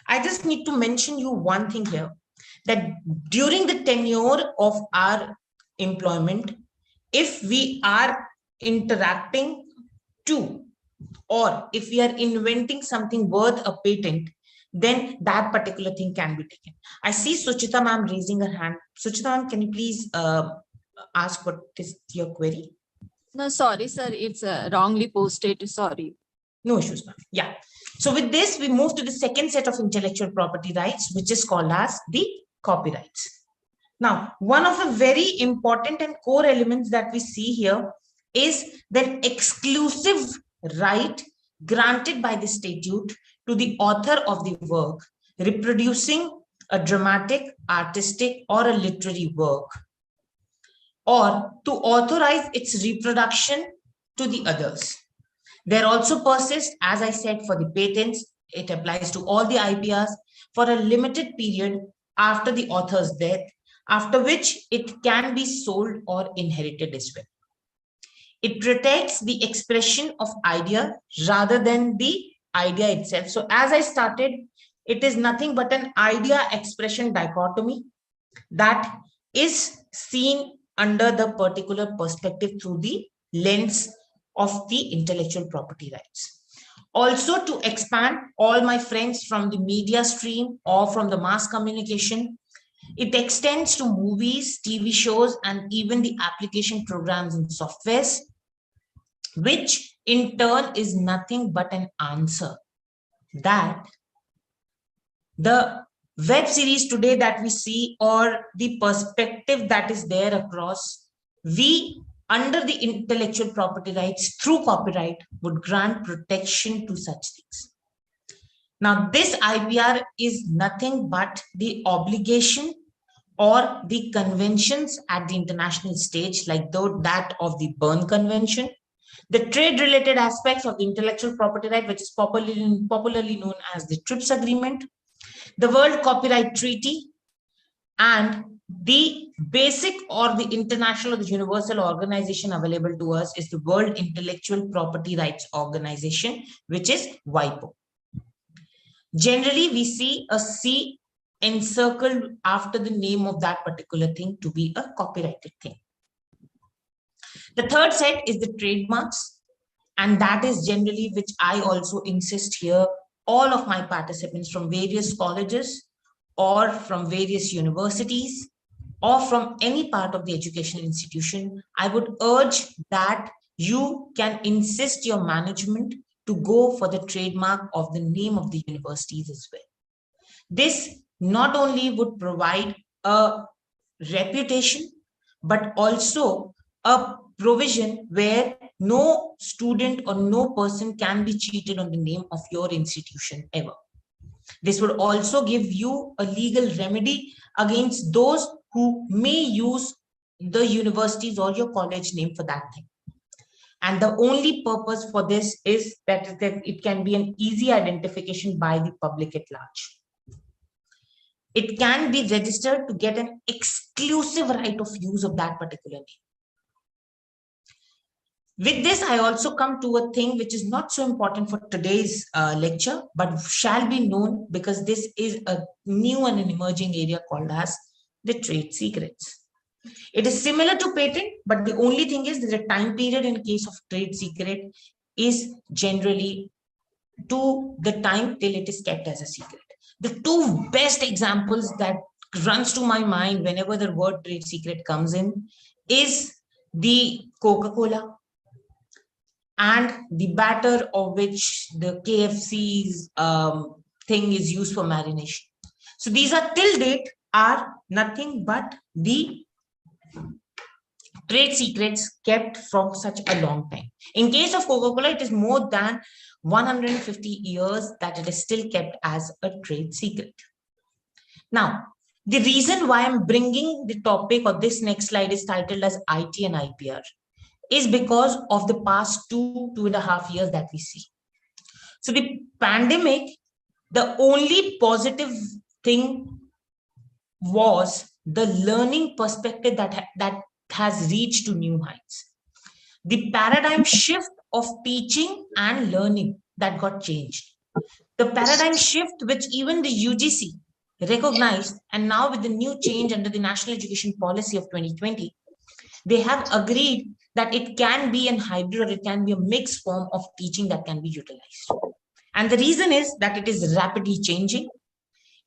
I just need to mention you one thing here, that during the tenure of our employment, if we are interacting to, or if we are inventing something worth a patent, then that particular thing can be taken. I see Suchita ma'am raising her hand. Suchita ma'am, can you please ask what is your query? No, sorry, sir. It's wrongly posted. Sorry. No issues, ma'am. Yeah. So with this, we move to the second set of intellectual property rights, which is called as the copyrights. Now, one of the very important and core elements that we see here is the exclusive right granted by the statute to the author of the work reproducing a dramatic, artistic, or a literary work, or to authorize its reproduction to the others. There also persists, as I said, for the patents, it applies to all the IPRs for a limited period after the author's death, after which it can be sold or inherited as well. It protects the expression of idea rather than the idea itself. So as I started, it is nothing but an idea expression dichotomy that is seen under the particular perspective through the lens of the intellectual property rights. Also, to expand all my friends from the media stream or from the mass communication, it extends to movies, TV shows, and even the application programs and softwares, which in turn is nothing but an answer that the web series today that we see, or the perspective that is there across, we under the intellectual property rights through copyright would grant protection to such things. Now, this IPR is nothing but the obligation or the conventions at the international stage, like that of the Berne Convention, The trade-related aspects of the intellectual property right, which is popularly known as the TRIPS Agreement, the World Copyright Treaty, and the basic or the international or the universal organization available to us is the World Intellectual Property Rights Organization, which is WIPO. Generally, we see a C encircled after the name of that particular thing to be a copyrighted thing. The third set is the trademarks, and that is generally which I also insist here, all of my participants from various colleges or from various universities or from any part of the educational institution, I would urge that you can insist your management to go for the trademark of the name of the universities as well. This not only would provide a reputation, but also a provision where no student or no person can be cheated on the name of your institution ever. This would also give you a legal remedy against those who may use the university's or your college name for that thing. And the only purpose for this is that it can be an easy identification by the public at large. It can be registered to get an exclusive right of use of that particular name. With this, I also come to a thing which is not so important for today's lecture, but shall be known because this is a new and an emerging area called as the trade secrets. It is similar to patent, but the only thing is that the time period in case of trade secret is generally to the time till it is kept as a secret. The two best examples that runs to my mind whenever the word trade secret comes in is the Coca-Cola and the batter of which the KFC's thing is used for marination. So these are till date are nothing but the trade secrets kept from such a long time. In case of Coca-Cola, it is more than 150 years that it is still kept as a trade secret. Now, the reason why I'm bringing the topic or this next slide is titled as IT and IPR is because of the past 2.5 years that we see. So the pandemic, the only positive thing was the learning perspective that has reached to new heights. The paradigm shift of teaching and learning that got changed. The paradigm shift which even the UGC recognized, and now with the new change under the National Education Policy of 2020, they have agreed that it can be an hybrid or it can be a mixed form of teaching that can be utilized. And the reason is that it is rapidly changing.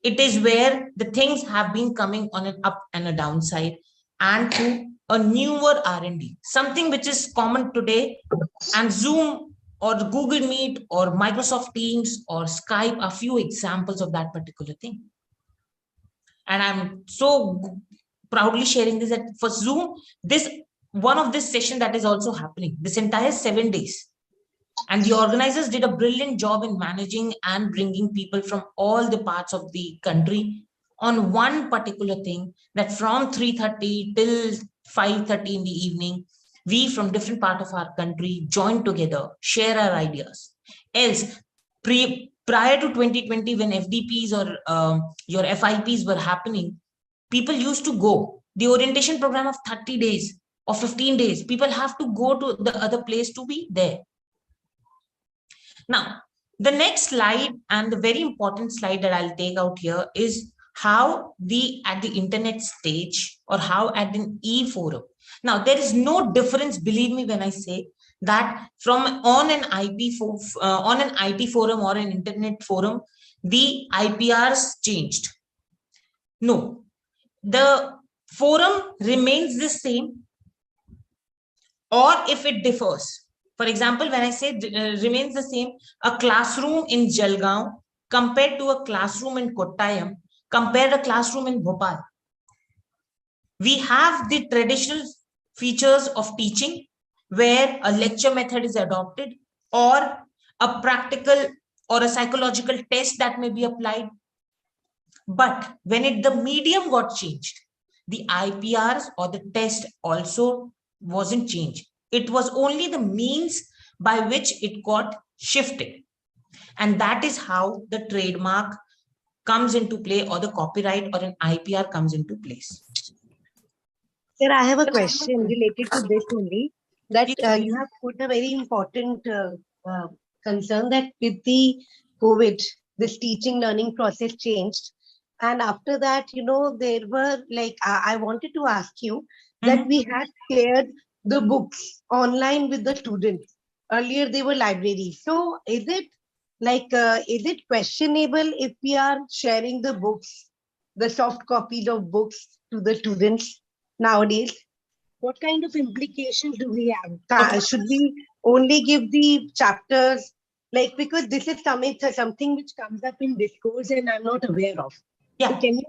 It is where the things have been coming on an up and a downside and to a newer R&D, something which is common today, and Zoom or Google Meet or Microsoft Teams or Skype are few examples of that particular thing. And I'm so proudly sharing this that for Zoom, one of this session that is also happening, this entire 7 days. And the organizers did a brilliant job in managing and bringing people from all the parts of the country on one particular thing, that from 3:30 till 5:30 in the evening, we from different part of our country join together, share our ideas. Else, prior to 2020, when FDPs or your FIPs were happening, people used to go. The orientation program of 30 days or 15 days, people have to go to the other place to be there. Now, the next slide and the very important slide that I'll take out here is how at the internet stage or how at an e-forum. Now, there is no difference, believe me when I say that from on an IT forum or an internet forum, the IPRs changed. No, the forum remains the same, or if it differs. For example, when I say remains the same, a classroom in Jalgaon compared to a classroom in Kottayam, compare a classroom in Bhopal. We have the traditional features of teaching where a lecture method is adopted or a practical or a psychological test that may be applied. But when the medium got changed, the IPRs or the test also wasn't changed. It was only the means by which it got shifted. And that is how the trademark comes into play, or the copyright or an IPR comes into place. Sir, I have a question related to this only, that you have put a very important concern that with the COVID, this teaching learning process changed. And after that, there were like, I wanted to ask you that we had shared the books online with the students. Earlier, they were libraries. So is it questionable if we are sharing the books, the soft copies of books to the students nowadays? What kind of implications do we have? Should we only give the chapters, like, because this is something which comes up in discourse and I'm not aware of. Yeah. So can you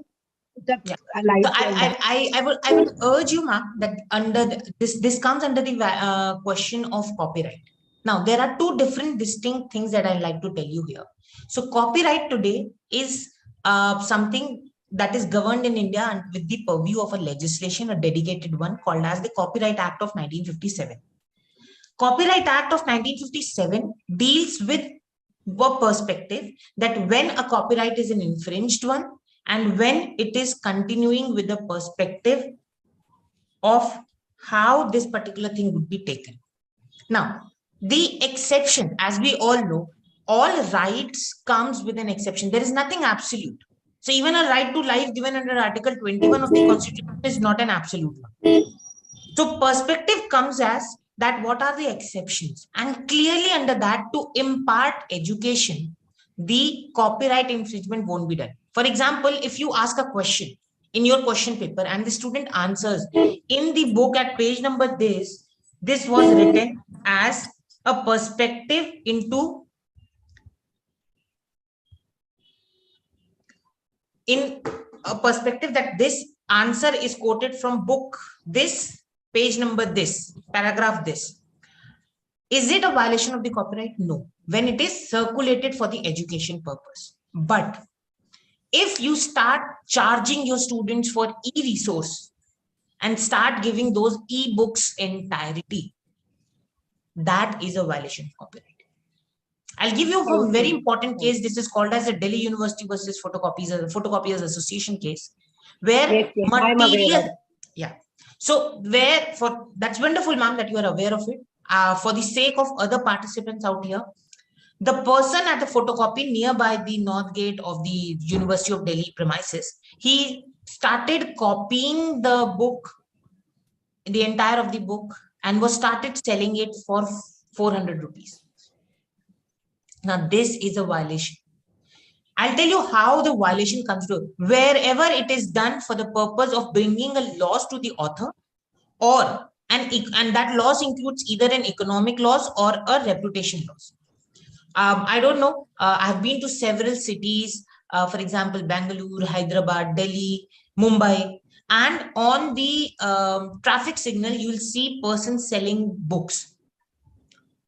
put up a So light on that? I would urge you, ma'am, that under this comes under the question of copyright. Now, there are two different distinct things that I'd like to tell you here. So copyright today is something that is governed in India and with the purview of a legislation, a dedicated one called as the Copyright Act of 1957. Copyright Act of 1957 deals with a perspective that when a copyright is an infringed one, and when it is continuing with the perspective of how this particular thing would be taken. Now, the exception, as we all know, all rights comes with an exception. There is nothing absolute. So even a right to life given under Article 21 of the Constitution is not an absolute one. So perspective comes as that what are the exceptions? And clearly under that, to impart education, the copyright infringement won't be done. For example, if you ask a question in your question paper and the student answers in the book at page number this was written as a perspective into in a perspective that this answer is quoted from book this, page number this, paragraph this. Is it a violation of the copyright? No, when it is circulated for the education purpose. But if you start charging your students for e-resource and start giving those e-books entirety, that is a violation of copyright. I'll give you a very important case. This is called as a Delhi University versus Photocopiers Association case, where material, yeah. So that's wonderful, ma'am, that you are aware of it. For the sake of other participants out here, the person at the photocopy nearby the North Gate of the University of Delhi premises, he started copying the book, the entire of the book, and was started selling it for 400 rupees. Now, this is a violation. I'll tell you how the violation comes to. Wherever it is done for the purpose of bringing a loss to the author, and that loss includes either an economic loss or a reputation loss. I don't know. I've been to several cities, for example, Bangalore, Hyderabad, Delhi, Mumbai, and on the traffic signal, you will see persons selling books.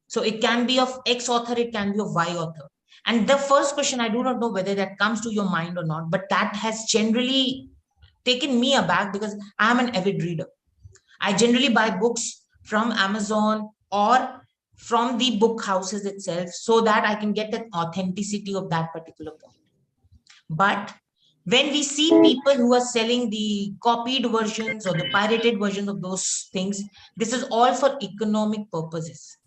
So it can be of X author, it can be of Y author. And the first question, I do not know whether that comes to your mind or not, but that has generally taken me aback because I'm an avid reader. I generally buy books from Amazon or from the book houses itself so that I can get the authenticity of that particular point. But when we see people who are selling the copied versions or the pirated versions of those things, this is all for economic purposes.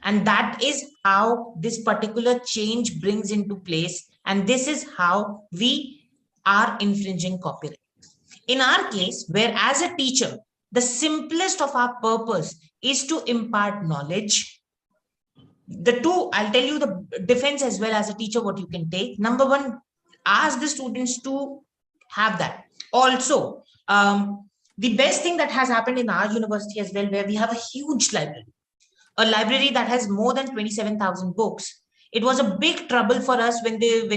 And that is how this particular change brings into place. And this is how we are infringing copyright. In our case, where as a teacher, the simplest of our purpose is to impart knowledge. I'll tell you the defense as well as a teacher, what you can take. Number one, ask the students to have that. Also, the best thing that has happened in our university as well, where we have a huge library, a library that has more than 27,000 books. It was a big trouble for us when the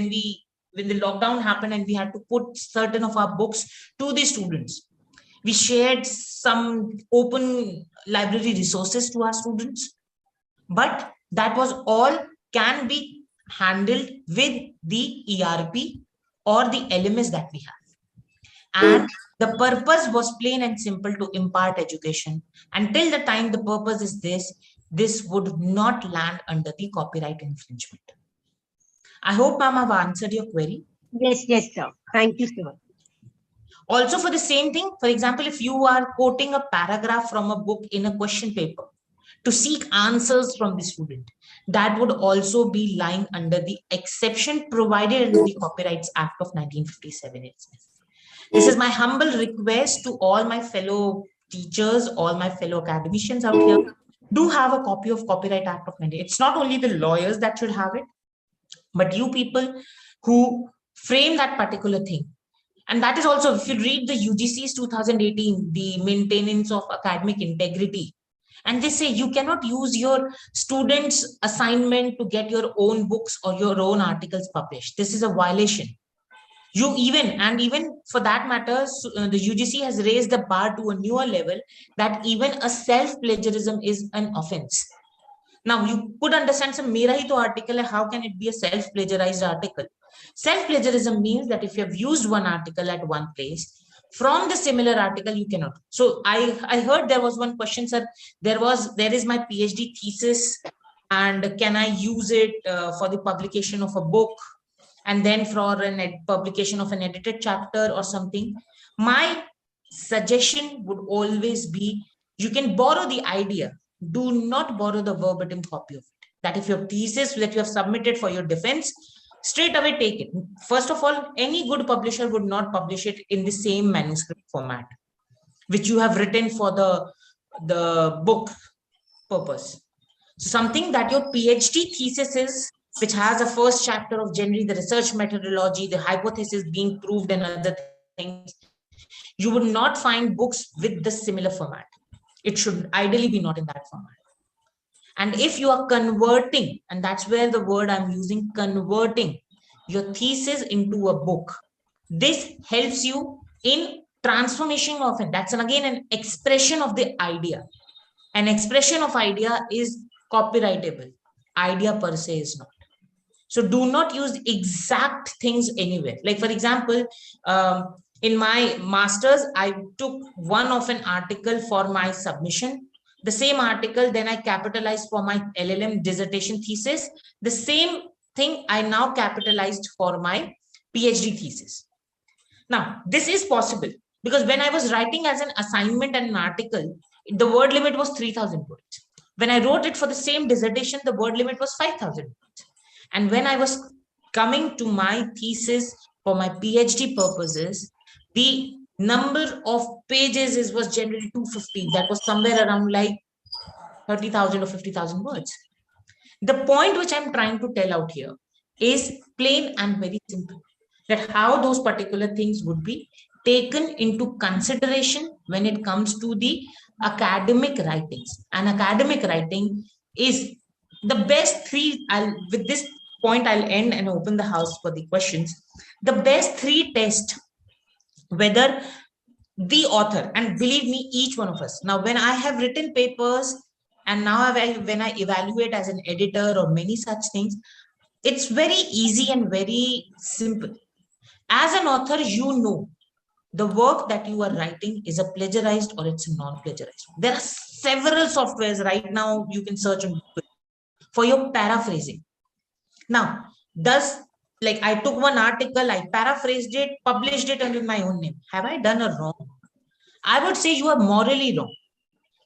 lockdown happened and we had to put certain of our books to the students. We shared some open library resources to our students, but that was all can be handled with the ERP or the LMS that we have. And the purpose was plain and simple, to impart education. Until the time the purpose is this would not land under the copyright infringement. I hope, ma'am, I've answered your query. Yes, yes, sir. Thank you, sir. Also, for the same thing, for example, if you are quoting a paragraph from a book in a question paper to seek answers from the student, that would also be lying under the exception provided in the Copyrights Act of 1957 itself. This is my humble request to all my fellow teachers, all my fellow academicians out here. Do have a copy of Copyright Act of 19. It's not only the lawyers that should have it, but you people who frame that particular thing. And that is also, if you read the UGC's 2018, the maintenance of academic integrity, and they say you cannot use your students' assignment to get your own books or your own articles published. This is a violation. You even for that matter, the UGC has raised the bar to a newer level that even a self-plagiarism is an offense. Now, you could understand some mera hi to article hai, how can it be a self-plagiarized article? Self-plagiarism means that if you have used one article at one place, from the similar article, you cannot. So I heard there was one question, sir, there is my PhD thesis, and can I use it for the publication of a book, and then for an publication of an edited chapter or something? My suggestion would always be, you can borrow the idea, do not borrow the verbatim copy of it. That if your thesis that you have submitted for your defense, straight away take it. First of all, any good publisher would not publish it in the same manuscript format which you have written for the book purpose. So something that your PhD thesis is, which has a first chapter of generally the research methodology, the hypothesis being proved and other things, you would not find books with the similar format. It should ideally be not in that format. And if you are converting, and that's where the word I'm using, converting your thesis into a book, this helps you in transformation of it. That's again an expression of the idea. An expression of idea is copyrightable. Idea per se is not. So do not use exact things anywhere. Like for example, in my master's, I took one of an article for my submission. The same article, then I capitalized for my LLM dissertation thesis. The same thing I now capitalized for my PhD thesis. Now, this is possible because when I was writing as an assignment and an article, the word limit was 3,000 words. When I wrote it for the same dissertation, the word limit was 5,000 words. And when I was coming to my thesis for my PhD purposes, the number of pages was generally 250. That was somewhere around like 30,000 or 50,000 words. The point which I'm trying to tell out here is plain and very simple, that how those particular things would be taken into consideration when it comes to the academic writings. And academic writing is the best three. With this point, I'll end and open the house for the questions. The best three tests whether the author, and believe me, each one of us, now when I have written papers and now when I evaluate as an editor or many such things, it's very easy and very simple. As an author, you know the work that you are writing is a plagiarized or it's a non-plagiarized. There are several softwares right now you can search on Google for your paraphrasing. Now, like I took one article, I paraphrased it, published it under my own name. Have I done a wrong? I would say you are morally wrong.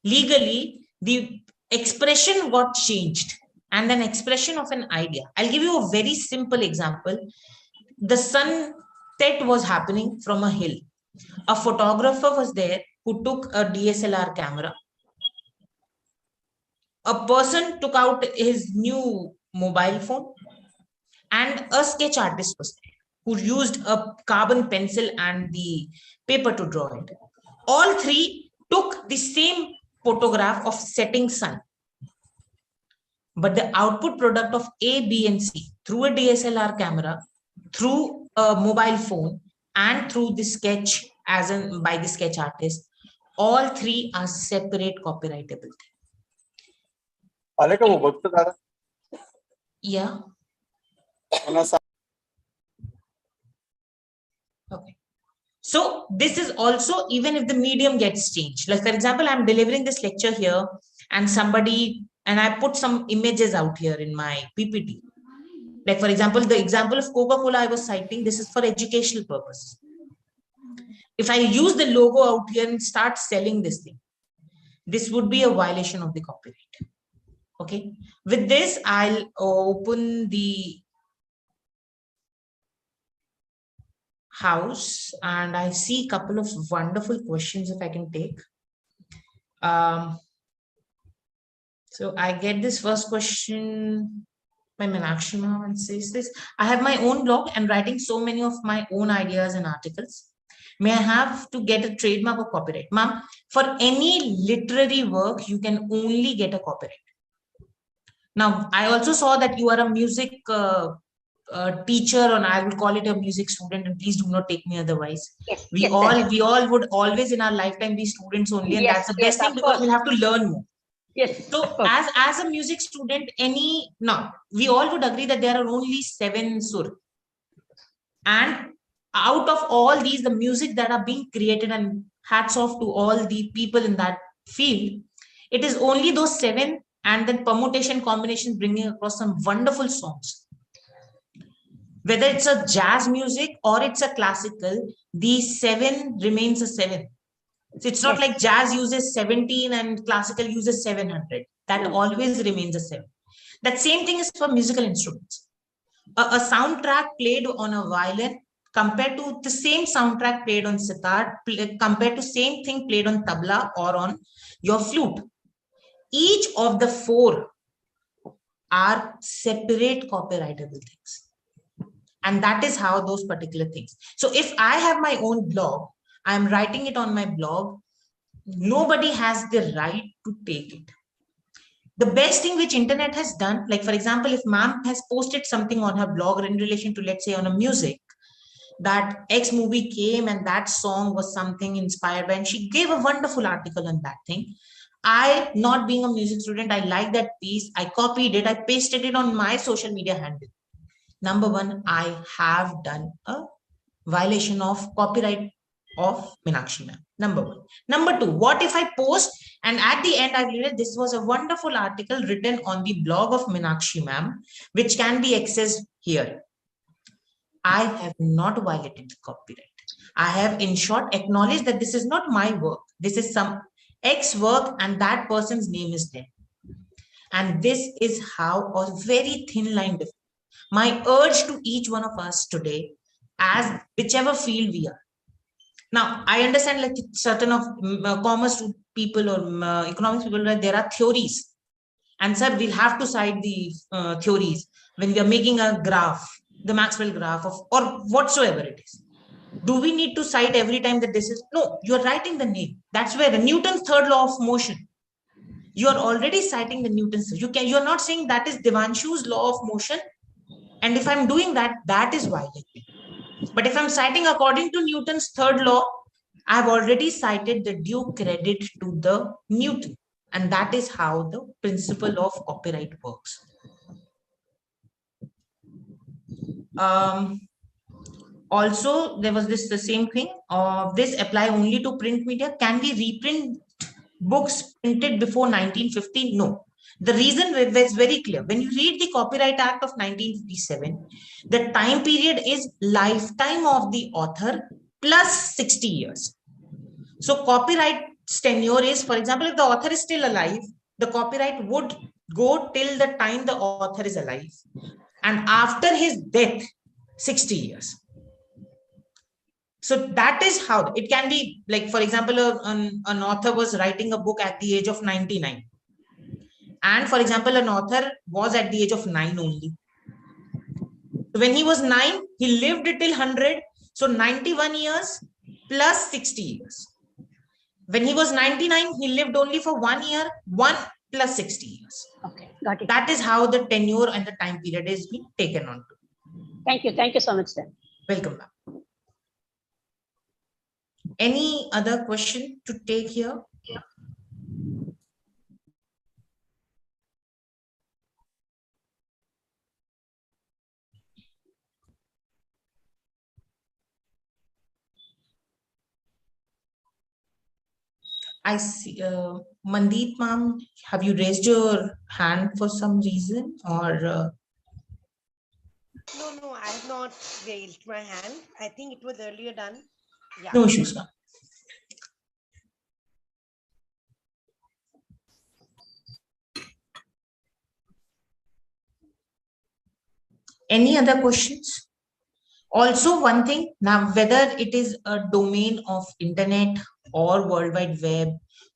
Legally, the expression got changed and an expression of an idea. I'll give you a very simple example. The sunset was happening from a hill. A photographer was there who took a DSLR camera. A person took out his new mobile phone, and a sketch artist was there who used a carbon pencil and the paper to draw it. All three took the same photograph of setting sun. But the output product of A, B, and C through a DSLR camera, through a mobile phone, and through the sketch as in by the sketch artist, all three are separate copyrightable. Yeah. Okay. So this is also, even if the medium gets changed, like for example, I'm delivering this lecture here and I put some images out here in my PPT. Like for example, the example of Coca-Cola I was citing, this is for educational purpose. If I use the logo out here and start selling this thing, this would be a violation of the copyright. Okay. With this, I'll open the house and I see a couple of wonderful questions if I can take. So I get this first question by Meenakshi Ma'am and says this: I have my own blog and writing so many of my own ideas and articles. May I have to get a trademark or copyright? Ma'am, for any literary work, you can only get a copyright. Now, I also saw that you are a music teacher, and I would call it a music student, and please do not take me otherwise. Yes, We yes, all would always in our lifetime be students only, and Yes, that's the yes, best thing of because course. we'll have to learn more. Yes. So as a music student, we all would agree that there are only 7 sur. And out of all these, the music that are being created, and hats off to all the people in that field, it is only those 7 and then permutation combinations bringing across some wonderful songs. Whether it's a jazz music or it's a classical, the 7 remains a 7. So it's not like jazz uses 17 and classical uses 700. That always remains a 7. That same thing is for musical instruments. A soundtrack played on a violin compared to the same soundtrack played on sitar, compared to same thing played on tabla or on your flute. Each of the 4 are separate copyrightable things. And that is how those particular things. So if I have my own blog, I'm writing it on my blog, nobody has the right to take it. The best thing which internet has done, like for example, if ma'am has posted something on her blog in relation to, let's say, on a music, that X movie came and that song was something inspired by, and she gave a wonderful article on that thing. I, not being a music student, I like that piece. I copied it. I pasted it on my social media handle. Number 1, I have done a violation of copyright of Meenakshi ma'am. Number 1. Number 2, what if I post and at the end I realized this was a wonderful article written on the blog of Meenakshi ma'am, which can be accessed here. I have not violated the copyright. I have in short acknowledged that this is not my work. This is some X work and that person's name is there. And this is how a very thin line difference. My urge to each one of us today, as whichever field we are. Now, I understand like certain of commerce people or economics people, right, there are theories. And sir, we'll have to cite the theories when we are making a graph, the Maxwell graph of, or whatsoever it is. Do we need to cite every time that this is? No, you're writing the name. That's where the Newton's third law of motion. You're already citing the Newton's. You're not saying that is Devanshu's law of motion. And if I'm doing that, that is violating. But if I'm citing according to Newton's third law, I've already cited the due credit to the Newton. And that is how the principle of copyright works. Also, there was the same thing. This apply only to print media. Can we reprint books printed before 1950? No. The reason was very clear. When you read the Copyright Act of 1957, the time period is lifetime of the author plus 60 years. So copyright tenure is, for example, if the author is still alive, the copyright would go till the time the author is alive. And after his death, 60 years. So that is how it can be. Like, for example, an author was writing a book at the age of 99. And for example, an author was at the age of 9 only. So when he was 9, he lived till 100. So 91 years plus 60 years. When he was 99, he lived only for 1 year, 1 plus 60 years. Okay, got it. That is how the tenure and the time period is being taken on to. Thank you so much, sir. Welcome back. Any other question to take here? Yeah. I see. Mandeep, ma'am, have you raised your hand for some reason or? No, I have not raised my hand. I think it was earlier done. Yeah. No issues, ma'am. Any other questions? Also, one thing now, whether it is a domain of internet or World Wide Web,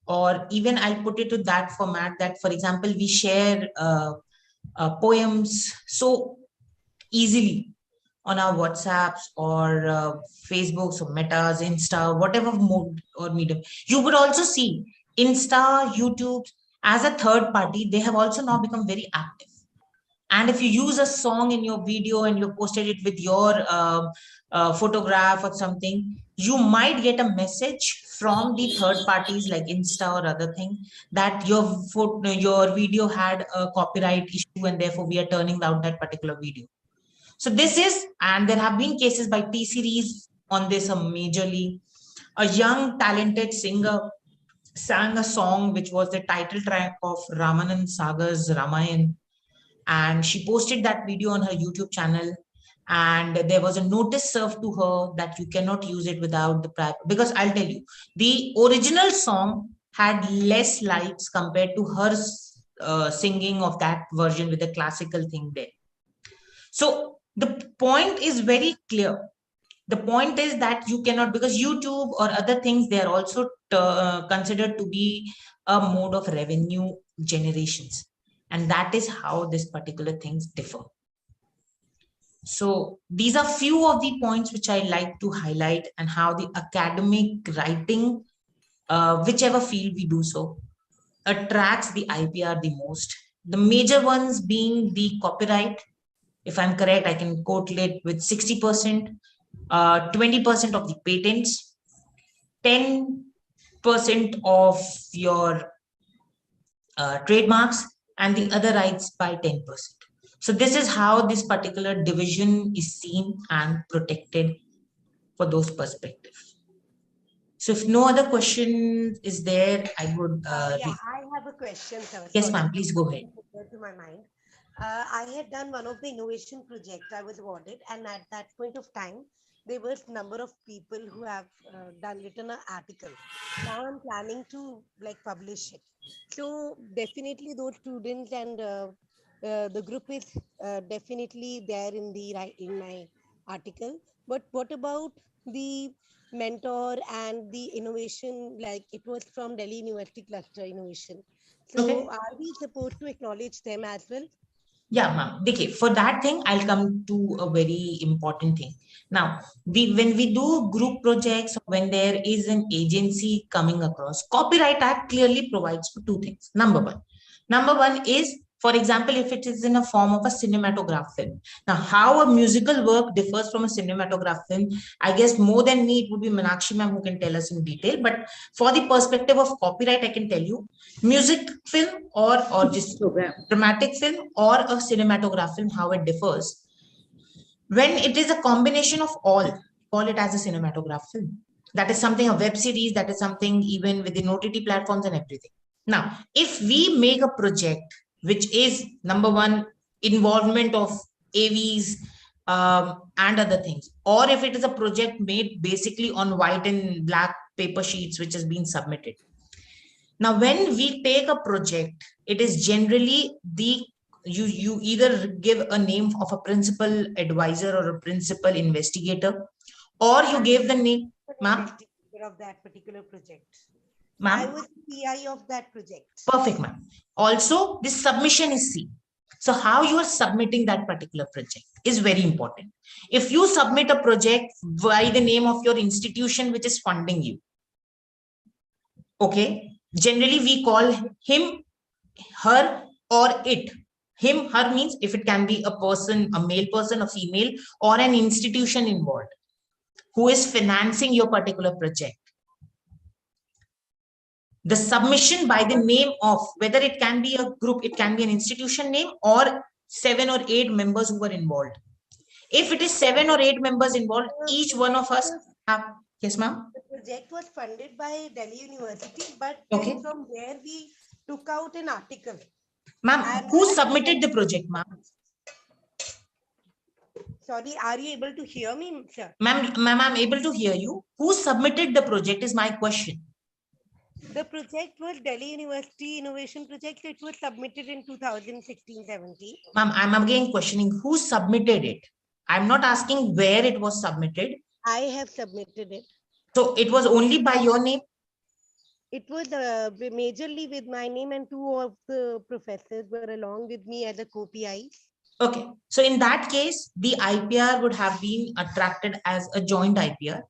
or even I'll put it to that format that, for example, we share poems so easily on our WhatsApps or Facebooks or Metas, Insta, whatever mode or medium. You would also see Insta, YouTube as a third party. They have also now become very active. And if you use a song in your video and you posted it with your photograph or something, you might get a message from the third parties like Insta or other thing that your video had a copyright issue and therefore we are turning down that particular video. So this is, and there have been cases by T-Series on this majorly. A young talented singer sang a song which was the title track of Ramanand Sagar's Ramayan, and she posted that video on her YouTube channel, and there was a notice served to her that you cannot use it without the private, because I'll tell you, the original song had less likes compared to her singing of that version with the classical thing there. So the point is very clear. The point is that you cannot, because YouTube or other things, they are also considered to be a mode of revenue generations. And that is how this particular things differ. So these are few of the points which I like to highlight, and how the academic writing, whichever field we do so, attracts the IPR the most. The major ones being the copyright. If I'm correct, I can quote it with 60%, 20% of the patents, 10% of your trademarks, and the other rights by 10%. So this is how this particular division is seen and protected for those perspectives. So if no other question is there, I would. Yeah, I have a question, sir. Yes, ma'am, please go ahead. To my mind. I had done one of the innovation projects. I was awarded, and at that point of time, there was number of people who have written an article. Now I'm planning to publish it. So definitely those students and the group is definitely there in my article. But what about the mentor and the innovation? Like it was from Delhi University Cluster Innovation. So Okay. are we supposed to acknowledge them as well? Yeah, ma'am. Okay, for that thing, I'll come to a very important thing. Now, when we do group projects, when there is an agency coming across, Copyright Act clearly provides for two things. Number one is, for example, if it is in a form of a cinematograph film. Now, how a musical work differs from a cinematograph film, I guess more than me, it would be Meenakshi ma'am who can tell us in detail. But for the perspective of copyright, I can tell you, music film or just dramatic film or a cinematograph film, how it differs. When it is a combination of all, call it as a cinematograph film. That is something, a web series, that is something even within OTT platforms and everything. Now, if we make a project which is number one, involvement of AVs and other things, or if it is a project made basically on white and black paper sheets which has been submitted. Now, when we take a project, it is generally you either give a name of a principal advisor or a principal investigator, or you gave the name, ma'am. Of that particular project. Ma'am? I was PI of that project. Perfect, ma'am. Also, this submission is seen. So how you are submitting that particular project is very important. If you submit a project by the name of your institution which is funding you, okay, generally we call him, her, or it. Him, her means if it can be a person, a male person, a female, or an institution involved who is financing your particular project. The submission by the name of, whether it can be a group, it can be an institution name, or 7 or 8 members who were involved. If it is 7 or 8 members involved, each one of us have, Yes, ma'am. The project was funded by Delhi University, but Okay. then from there we took out an article. Ma'am, who submitted the project, ma'am? Sorry, are you able to hear me, sir? Ma'am, I'm able to hear you. Who submitted the project is my question. The project was Delhi University Innovation Project. It was submitted in 2016-17. Ma'am, I'm again questioning who submitted it. I'm not asking where it was submitted. I have submitted it. So it was only by your name? It was majorly with my name, and two of the professors were along with me as a co-PI. Okay. So in that case, the IPR would have been attracted as a joint IPR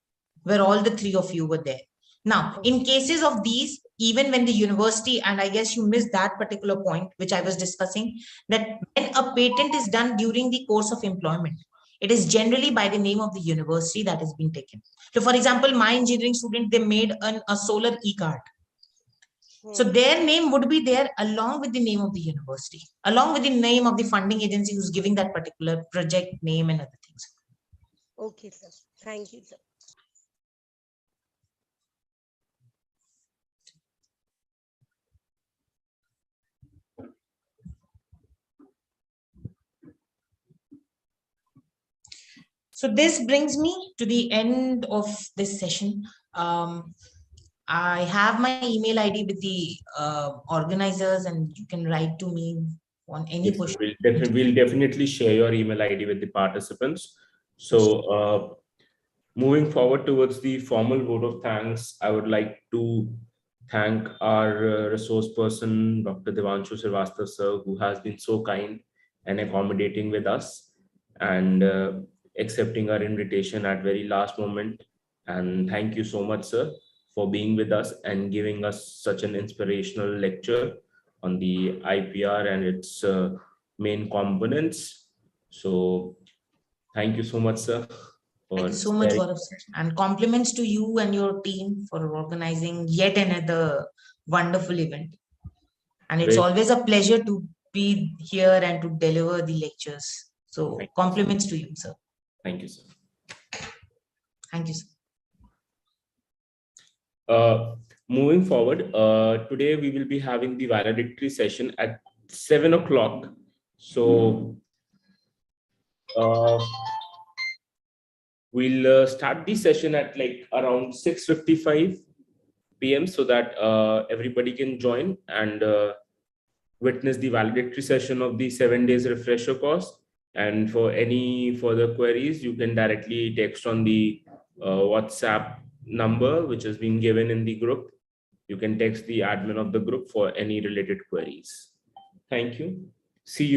where all the three of you were there. Now, in cases of these, even when the university, and I guess you missed that particular point, which I was discussing, that when a patent is done during the course of employment, it is generally by the name of the university that is being taken. So for example, my engineering student, they made a solar e-card. So their name would be there along with the name of the university, along with the name of the funding agency who's giving that particular project name and other things. Okay, sir. Thank you, sir. So this brings me to the end of this session. I have my email ID with the organizers, and you can write to me on any Yes, question. we'll definitely share your email ID with the participants. So moving forward towards the formal vote of thanks, I would like to thank our resource person, Dr. Devanshu Srivastava sir, who has been so kind and accommodating with us and accepting our invitation at very last moment. And thank you so much, sir, for being with us and giving us such an inspirational lecture on the IPR and its main components. So thank you so much, sir. Thank you so much, Gaurav, sir. And compliments to you and your team for organizing yet another wonderful event. And it's always a pleasure to be here and to deliver the lectures. So compliments to you, sir. Thank you, sir. Thank you, sir. Moving forward, today we will be having the valedictory session at 7 o'clock. So we'll start the session at like around 6:55 p.m. so that everybody can join and witness the valedictory session of the 7 days refresher course. And for any further queries, you can directly text on the WhatsApp number, which has been given in the group. You can text the admin of the group for any related queries. Thank you. See you.